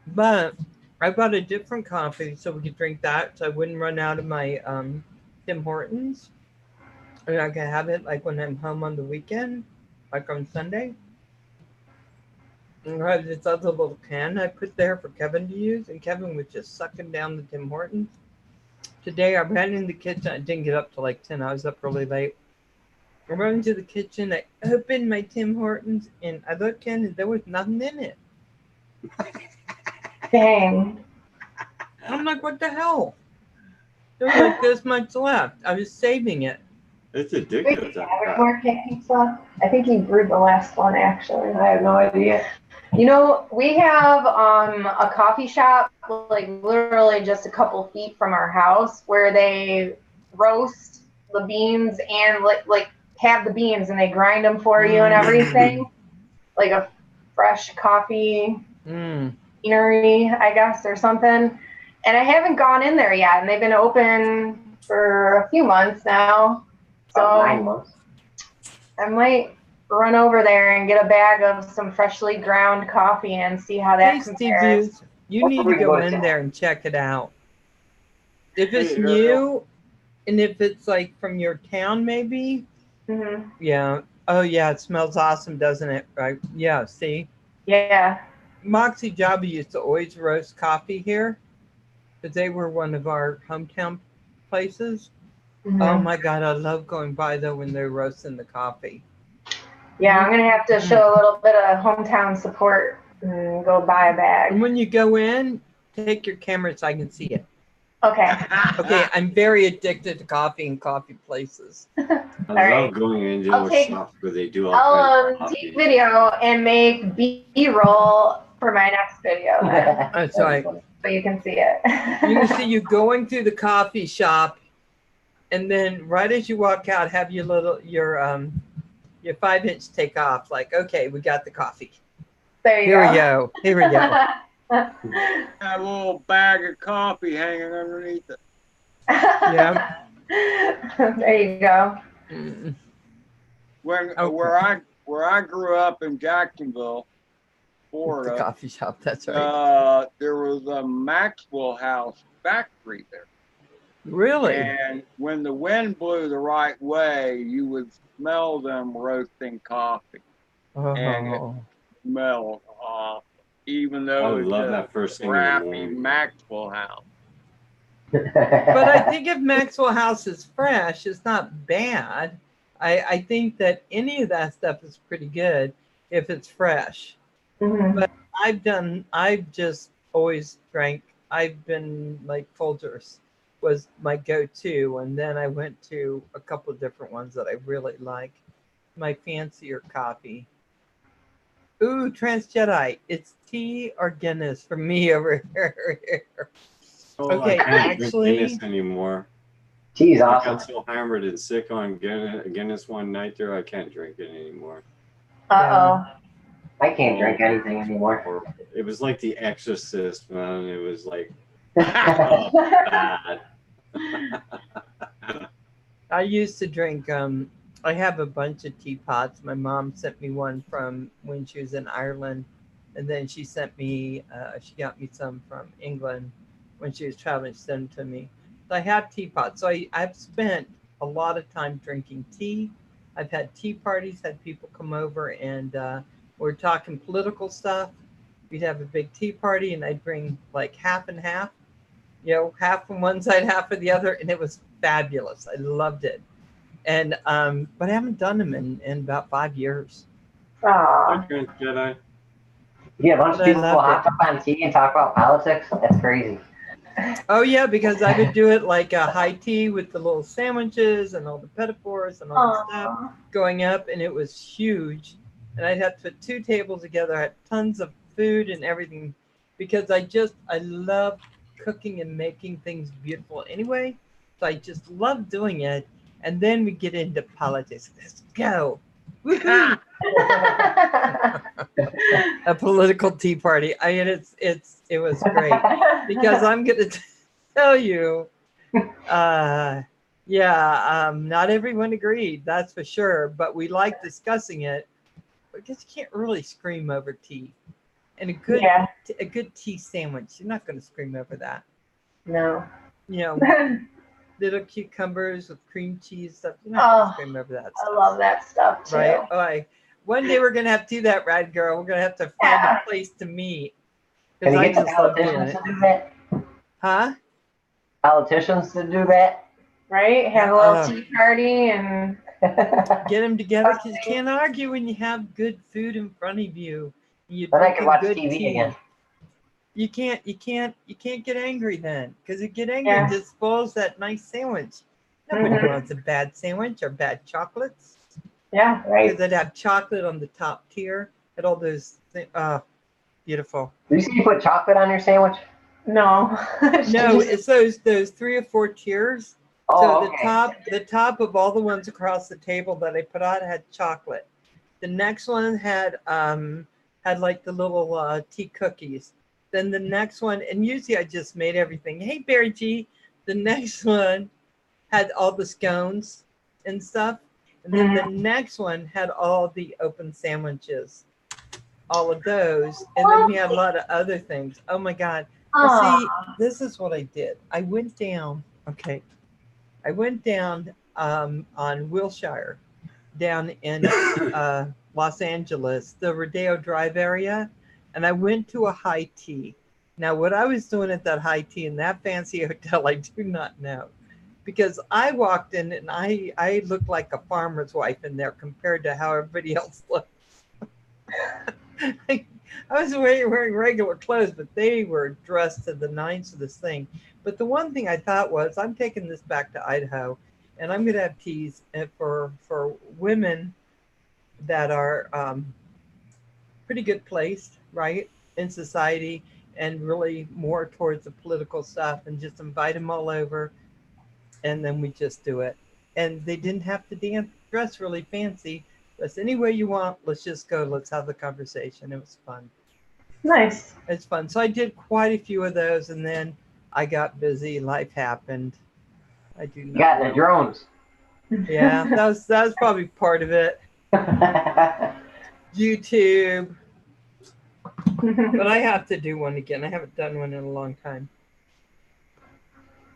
But I bought a different coffee so we could drink that, so I wouldn't run out of my Tim Hortons. And I can have it like when I'm home on the weekend, like on Sunday. And I have this other little can I put there for Kevin to use, and Kevin was just sucking down the Tim Hortons. Today I ran in the kitchen. I didn't get up till like 10. I was up really late. I ran into the kitchen. I opened my Tim Hortons, and I looked in, and there was nothing in it. Dang. I'm like, what the hell? There's like this much left. I was saving it. It's Wait, addictive. do you have any more cat pizza? I think he brewed the last one, actually. I have no idea. You know, we have a coffee shop, like literally just a couple feet from our house, where they roast the beans and like have the beans and they grind them for you and everything, like a fresh coffee beanery, I guess, or something. And I haven't gone in there yet, and they've been open for a few months now. So About 9 months. I might run over there and get a bag of some freshly ground coffee and see how that Tasty compares. Views. You need to go in there and check it out. If it's new, and if it's like from your town, maybe. Mm-hmm. Yeah. Oh yeah, it smells awesome, doesn't it? Right? Yeah. See, Yeah. Moxie Jabba used to always roast coffee here, because they were one of our hometown places. Mm-hmm. Oh my God, I love going by though when they're roasting the coffee. Yeah, I'm gonna have to show a little bit of hometown support and go buy a bag. And when you go in, take your camera so I can see it. Okay. Okay, I'm very addicted to coffee and coffee places. I love going into I'll take- shops where they do all I'll kinds of coffee. take video and make B-roll for my next video then, That's right. so you can see it. You can see you going through the coffee shop, and then right as you walk out, have your 5-inch take off. Like, okay, we got the coffee. There you Here go. we go. Here we go. That little bag of coffee hanging underneath it. Yeah. There you go. Mm. When Okay. where I grew up in Jacksonville, The Florida, coffee shop. That's right. there was a Maxwell House factory there. Really? And when the wind blew the right way, you would smell them roasting coffee. And it Oh. smelled awesome, even I though it's love a that first thing in the crappy morning. Maxwell House. But I think if Maxwell House is fresh, it's not bad. I think that any of that stuff is pretty good if it's fresh. Mhm. But I've just always drank, I've been like Folgers was my go-to. And then I went to a couple of different ones that I really like. My fancier coffee. Ooh, Trans Jedi. It's tea or Guinness for me over here. Oh, Okay, I can't actually- drink Guinness anymore. Tea's I awesome. got so hammered and sick on Guinness one night there, I can't drink it anymore. Uh-oh. I can't drink anything anymore. Horrible. It was like The Exorcist, man. It was like oh, bad. I used to drink, I have a bunch of teapots. My mom sent me one from when she was in Ireland. And then she sent me, she got me some from England when she was traveling. She sent them to me. So I have teapots. So I've spent a lot of time drinking tea. I've had tea parties, had people come over, and we're talking political stuff. We'd have a big tea party, and I'd bring like half and half, half from one side, half from the other, and it was fabulous. I loved it. And but I haven't done them in about 5 years. Aw. I drink Jedi. Yeah, a bunch of I people loved hop up on TV and talk about politics. That's crazy. Oh yeah, because I would do it like a high tea with the little sandwiches and all the pedophores and all the stuff Aw. going up, and it was huge. And I'd have to put 2 tables together. I had tons of food and everything because I love cooking and making things beautiful anyway. So I just love doing it. And then we get into politics. Let's go. Woohoo! A political tea party. I mean, it was great because I'm going to tell you, not everyone agreed, that's for sure, but we like discussing it because you can't really scream over tea. And a good tea sandwich, you're not going to scream over that. No. Little cucumbers with cream cheese stuff, you're not going to scream over that stuff. I love that stuff too. Right? All right. One day we're going to have to do that, Radgirl. We're going to have to find a place to meet. Can Because you I get some just love doing politicians it. to do that? Huh? Politicians to do that? Right? Have a little tea party and Get them together because you can't argue when you have good food in front of you. You Then I drink can a watch good TV tea. again. you can't get angry then, because you get angry, it just spoils that nice sandwich. Nobody wants a bad sandwich or bad chocolates. Yeah, right. Because I'd have chocolate on the top tier and all those things. Beautiful. Do you see you put chocolate on your sandwich? No. No, it's those 3 or 4 tiers. Oh, So the top of all the ones across the table that I put on had chocolate. The next one had like the little tea cookies. Then the next one, and usually I just made everything. Hey, Barry G. The next one had all the scones and stuff. And then the next one had all the open sandwiches, all of those. And then we had a lot of other things. Oh my God. Well, see, this is what I did. I went down, I went down on Wilshire, down in Los Angeles, the Rodeo Drive area, and I went to a high tea. Now, what I was doing at that high tea in that fancy hotel, I do not know. Because I walked in and I looked like a farmer's wife in there compared to how everybody else looked. I was wearing regular clothes, but they were dressed to the nines of this thing. But the one thing I thought was, I'm taking this back to Idaho, and I'm going to have teas for women that are pretty good placed, right, in society, and really more towards the political stuff, and just invite them all over. And then we just do it. And they didn't have to dress really fancy. That's any way you want. Let's just go. Let's have the conversation. It was fun. Nice. It's fun. So I did quite a few of those, and then I got busy. Life happened. I do. You got the drones. Yeah, that was probably part of it. YouTube. But I have to do one again. I haven't done one in a long time.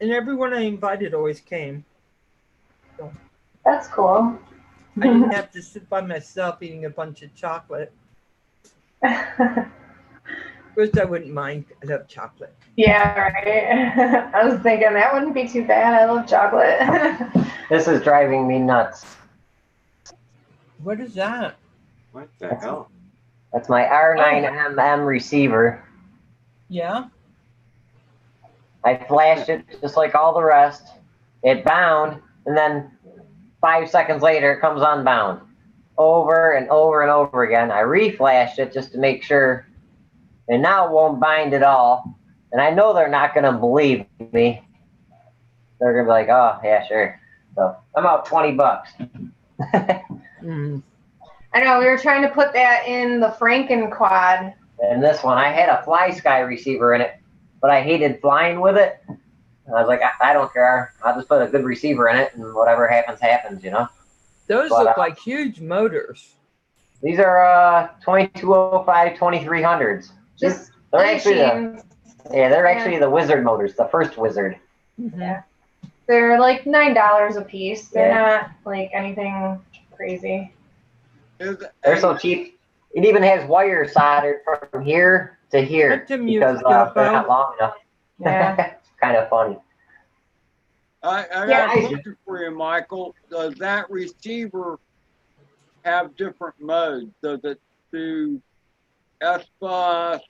And everyone I invited always came. So That's cool. I didn't have to sit by myself eating a bunch of chocolate. Which I wouldn't mind. I love chocolate. Yeah, right. I was thinking that wouldn't be too bad. I love chocolate. This is driving me nuts. What is that? What the hell? That's my R9MM receiver. Yeah? I flashed it just like all the rest. It bound, and then 5 seconds later, it comes unbound. Over and over and over again. I reflashed it just to make sure, and now it won't bind at all. And I know they're not going to believe me. They're going to be like, oh, yeah, sure. So I'm out $20. I know, we were trying to put that in the Franken quad. And this one, I had a Fly Sky receiver in it, but I hated flying with it. And I was like, I don't care. I'll just put a good receiver in it, and whatever happens, happens, you know? Those look like huge motors. These are 2205 2300s. Just they're actually the Wizard motors, the first Wizard. Yeah. They're like $9 a piece. They're not like anything crazy. They're so cheap. It even has wire soldered from here to here because they're not long enough. Yeah. It's kind of funny. I got a question for you, Michael. Does that receiver have different modes? Does it do S-Bus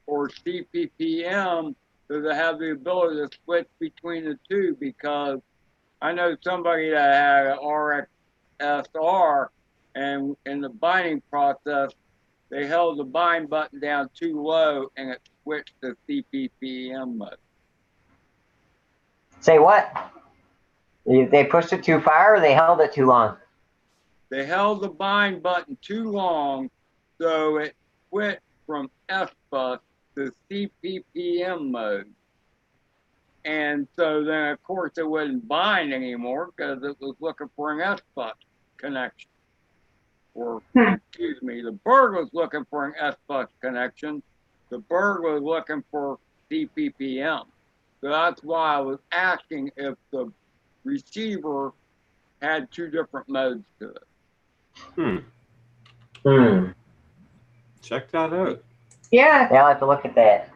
or CPPM? Does it have the ability to switch between the two? Because I know somebody that had an RXSR, and in the binding process, they held the bind button down too low and it switched to CPPM mode. Say what? They pushed it too far or they held it too long? They held the bind button too long, so it switched from S-Bus to CPPM mode. And so then, of course, it wouldn't bind anymore because it was looking for an S-Bus connection. Or, excuse me, the bird was looking for an S-Bus connection. The bird was looking for CPPM. So that's why I was asking if the receiver had two different modes to it. Check that out. Yeah. I'll have to look at that.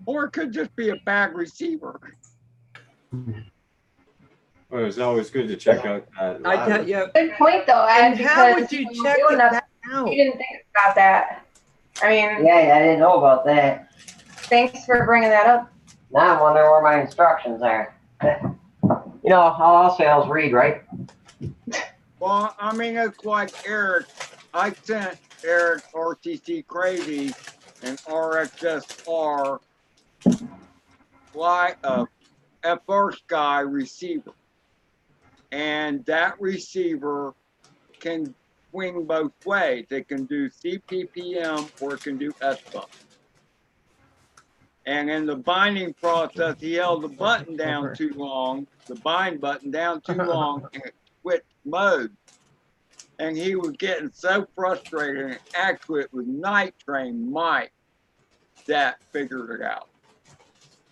Or it could just be a bad receiver. Well, it's always good to check out that. I tell you. Good point, though, Ed. And how would you check that out? You didn't think about that. I mean, Yeah, I didn't know about that. thanks for bringing that up. Now I'm wondering where my instructions are. You know, all sales read, right? Well, I mean, it's like Eric. I sent Eric RTC Crazy and RXSR FR Sky receiver. And that receiver can swing both ways. It can do CPPM or it can do SBUF. And in the binding process, he held the button down too long, the bind button down too long, and it switched modes. And he was getting so frustrated, and actually it was Night Train Mike that figured it out.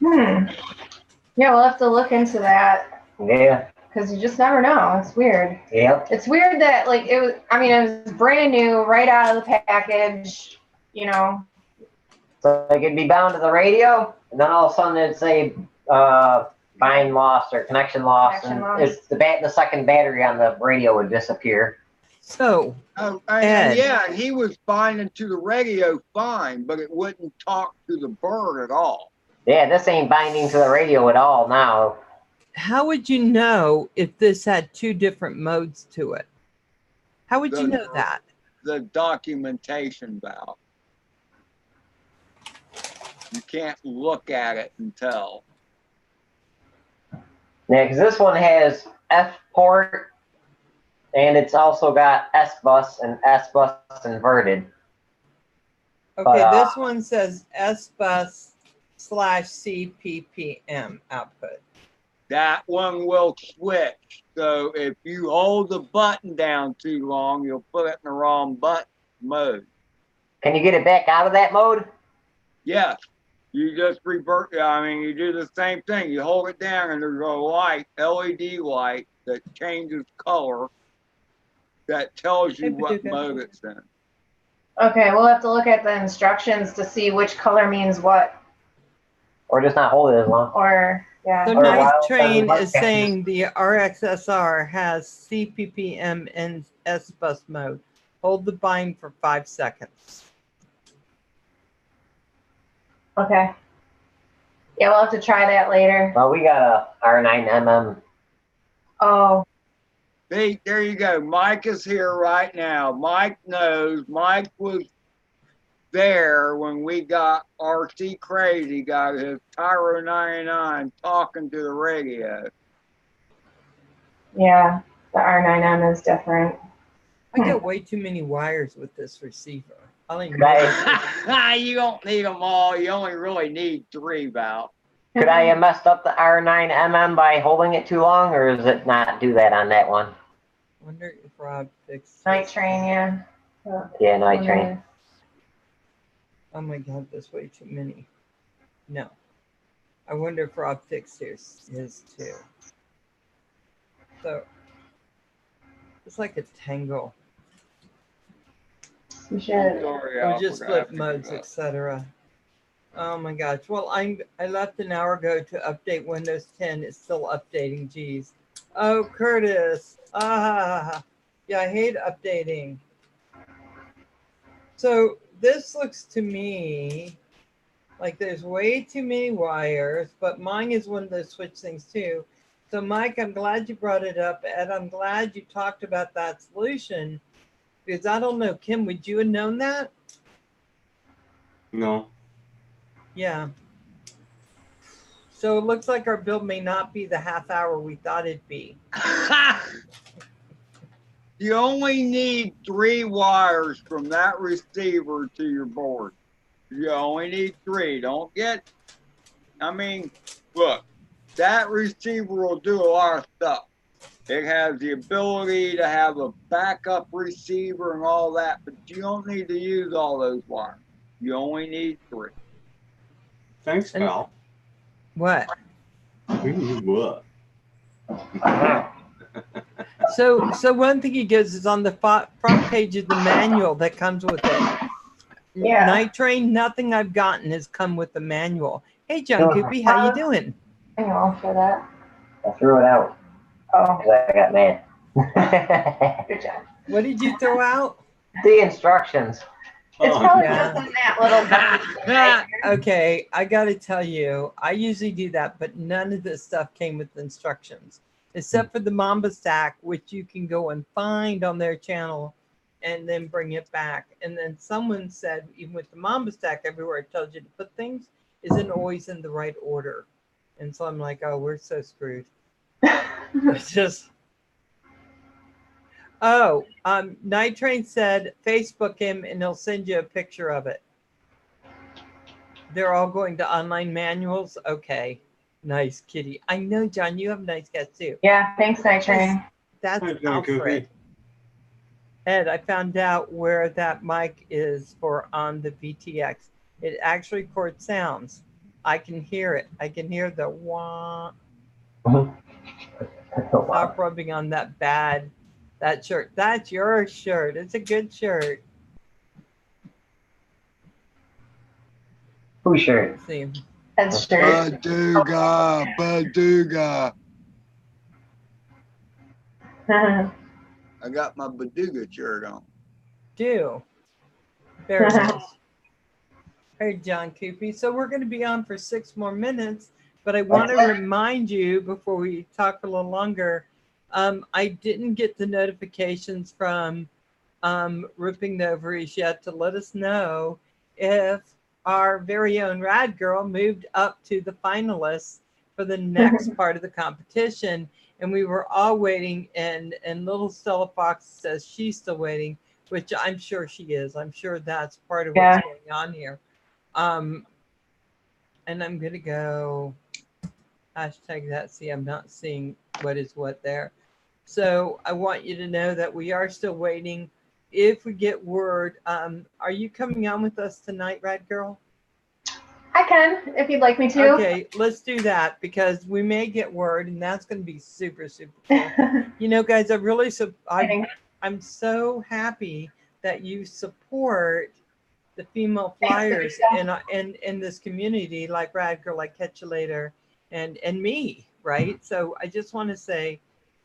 Yeah, we'll have to look into that. Yeah. Because you just never know. It's weird. Yep. It's weird that, like, it was, I mean, it was brand new, right out of the package, you know. So it could be bound to the radio, and then all of a sudden it'd say bind lost or connection lost, and it's the second battery on the radio would disappear. So, and yeah, he was binding to the radio fine, but it wouldn't talk to the bird at all. Yeah, this ain't binding to the radio at all now. how would you know if this had two different modes to it? How would you know that? The documentation valve. You can't look at it and tell. Yeah, because this one has F port, and it's also got S bus and S bus inverted. Okay, this one says S bus /CPPM output. That one will switch. So if you hold the button down too long, you'll put it in the wrong button mode. Can you get it back out of that mode? Yes. You just revert. I mean, you do the same thing. You hold it down, and there's a light, LED light, that changes color, that tells you what mode it's in. Okay, we'll have to look at the instructions to see which color means what. Or just not hold it as long. Or, yeah. So Night Train is saying the RXSR has CPPM and S bus mode. Hold the bind for 5 seconds. Okay. Yeah, we'll have to try that later. Well, we got a R9mm. Oh. See, there you go. Mike is here right now. Mike knows. Mike was there when we got RC Crazy, got his Tyro 99 talking to the radio. Yeah, the R9M is different. I got way too many wires with this receiver. You don't need them all. You only really need 3, Val. Could I have messed up the R9mm by holding it too long, or does it not do that on that one? I wonder if Rob fixed Night Train, yeah. Yeah, Night Train. Oh my God, there's way too many. No. I wonder if Rob fixed his too. So, it's like a tangle. You should. Or just flip modes, etc. Oh my gosh. Well, I left an hour ago to update Windows 10. It's still updating. Geez. Oh, Curtis. Yeah, I hate updating. So this looks to me like there's way too many wires, but mine is one of those switch things too. So Mike, I'm glad you brought it up. Ed, I'm glad you talked about that solution. Because I don't know, Kim, would you have known that? No. Yeah. So it looks like our build may not be the half hour we thought it'd be. You only need 3 wires from that receiver to your board. You only need 3. Don't get, I mean, look, that receiver will do a lot of stuff. It has the ability to have a backup receiver and all that, but you don't need to use all those wires. You only need 3. Thanks, pal. What? What? So one thing he gives is on the front page of the manual that comes with it. Yeah. Night Train, nothing I've gotten has come with the manual. Hey, John Goopy, how you doing? Hang on for that. I threw it out. Oh. Because I got mad. Good job. What did you throw out? The instructions. Oh, probably yeah. just in that little box right there. Okay, I got to tell you, I usually do that, but none of this stuff came with instructions, except for the Mamba stack, which you can go and find on their channel and then bring it back. And then someone said, even with the Mamba stack, everywhere it tells you to put things isn't always in the right order. And so I'm like, oh, we're so screwed. It's just... Oh, Night Train said Facebook him and he'll send you a picture of it. They're all going to online manuals. Okay, nice, Kitty. I know, John, you have nice cats too. Yeah, thanks, Night Train. That's Hi, John Alfred. Cookie. Ed, I found out where that mic is for on the VTX. It actually records sounds. I can hear it. I can hear the wah. Stop rubbing on that shirt. That's your shirt. It's a good shirt. Whose shirt? Let's see. That's true. Baduga, Baduga. I got my Baduga shirt on. Do. Very nice. Hey, John Coopy. So we're going to be on for 6 more minutes, but I want to remind you before we talk a little longer, I didn't get the notifications from Ripping Ovaries yet to let us know if our very own Radgirl moved up to the finalists for the next part of the competition. And we were all waiting, and LittleStellarfox says she's still waiting, which I'm sure she is. I'm sure that's part of what's going on here. And I'm going to go hashtag that. See, I'm not seeing what is what there. So I want you to know that we are still waiting. If we get word, are you coming on with us tonight, Radgirl? I can, if you'd like me to. Okay, let's do that because we may get word, and that's going to be super, super cool. You know, guys, I'm so happy that you support the female flyers in this community, like Radgirl, like KATchUL8r, and me, right? So I just want to say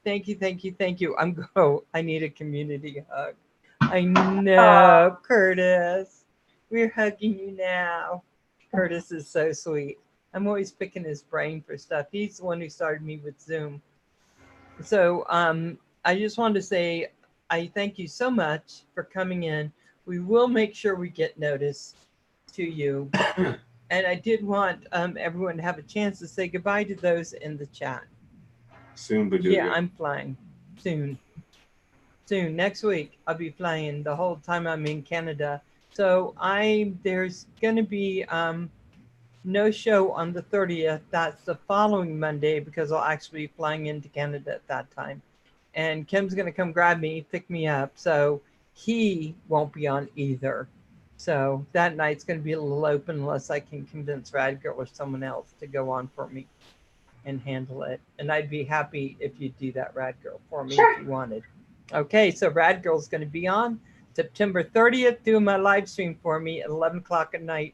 thank you, thank you, thank you. I need a community hug. I know, Curtis. We're hugging you now. Curtis is so sweet. I'm always picking his brain for stuff. He's the one who started me with Zoom. So I just wanted to say I thank you so much for coming in. We will make sure we get notice to you. And I did want everyone to have a chance to say goodbye to those in the chat. Soon, Baduga. Yeah, I'm flying. Soon. Next week, I'll be flying the whole time I'm in Canada. So there's going to be no show on the 30th. That's the following Monday because I'll actually be flying into Canada at that time. And Kim's going to come grab me, pick me up. So he won't be on either. So that night's going to be a little open unless I can convince Radgirl or someone else to go on for me and handle it. And I'd be happy if you'd do that, Radgirl, for me if you wanted. Okay, so Radgirl's going to be on September 30th doing my live stream for me at 11 o'clock at night.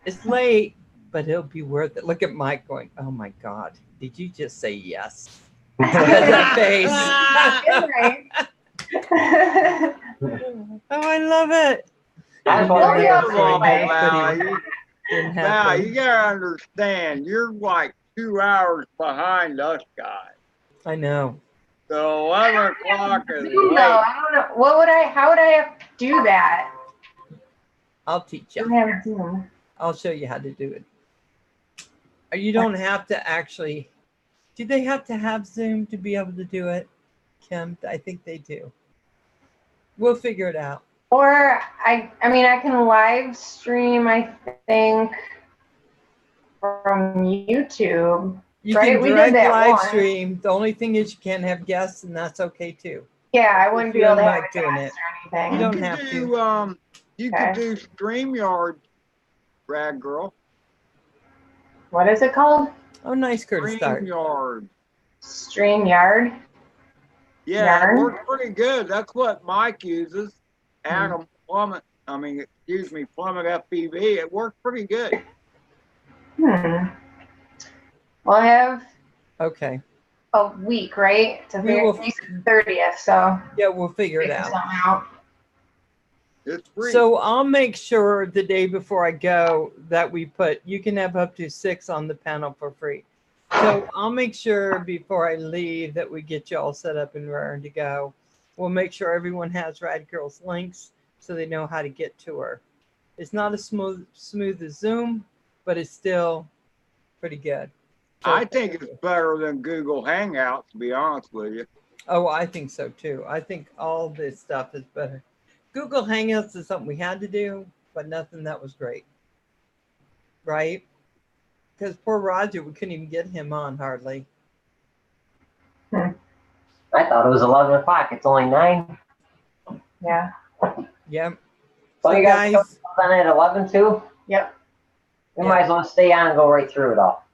It's late, but it'll be worth it. Look at Mike going, oh my God, did you just say yes? That face. Oh, I love it. Now you gotta understand, you're like 2 hours behind us guys. I know. So 11 o'clock is late. No, I don't know. How would I have to do that? I'll teach you. I don't have Zoom. I'll show you how to do it. You don't have to actually. Do they have to have Zoom to be able to do it, Kim? I think they do. We'll figure it out. Or I mean, I can live stream, I think, from YouTube. You right? can direct live stream. The only thing is you can't have guests, and that's okay too. Yeah, I wouldn't be able to have doing guests or anything. You don't have to. You could do StreamYard, Radgirl. What is it called? Oh, nice, Curtis. StreamYard. StreamYard? Yeah, it works pretty good. That's what Mike uses. Adam Plummet. I mean, excuse me, Plummet FPV. It works pretty good. Well, I have a week, right? To figure the 30th, so yeah, we'll figure it out. It's free. So I'll make sure the day before I go that we put, you can have up to 6 on the panel for free. So I'll make sure before I leave that we get you all set up and raring to go. We'll make sure everyone has Radgirl's links so they know how to get to her. It's not as smooth as Zoom, but it's still pretty good. So I think it's better than Google Hangouts, to be honest with you. Oh, I think so too. I think all this stuff is better. Google Hangouts is something we had to do, but nothing that was great. Right? Because poor Roger, we couldn't even get him on hardly. I thought it was 11 o'clock. It's only 9. Yeah. Yep. So you guys guys, on at 11 too? Yep. We might as well stay on and go right through it all.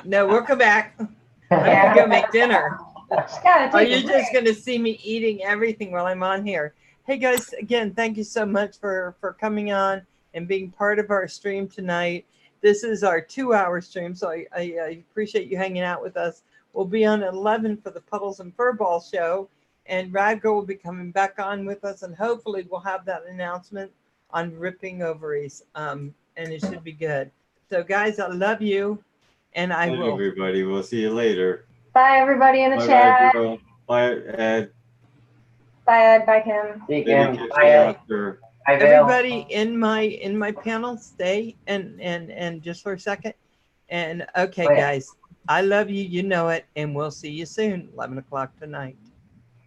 no, we'll come back. I'm Yeah. gonna go make dinner. Just gotta Or take you're a just break. gonna see me eating everything while I'm on here. Hey guys, again, thank you so much for coming on and being part of our stream tonight. This is our 2-hour stream, so I appreciate you hanging out with us. We'll be on at 11 for the Puddles and Furball show, and Radgirl will be coming back on with us, and hopefully we'll have that announcement on Ripping Ovaries, and it should be good. So guys, I love you, and I Bye, will. everybody. We'll see you later. Bye, everybody in the Bye, chat. Radgirl. Bye, Ed. Bye, Ed. Bye, Kim. See you, Maybe Kim. catch Bye, you Ed. after. Bye, Bill. Everybody in my panel, stay and just for a second. And okay, Wait. guys, I love you. You know it, and we'll see you soon, 11 o'clock tonight.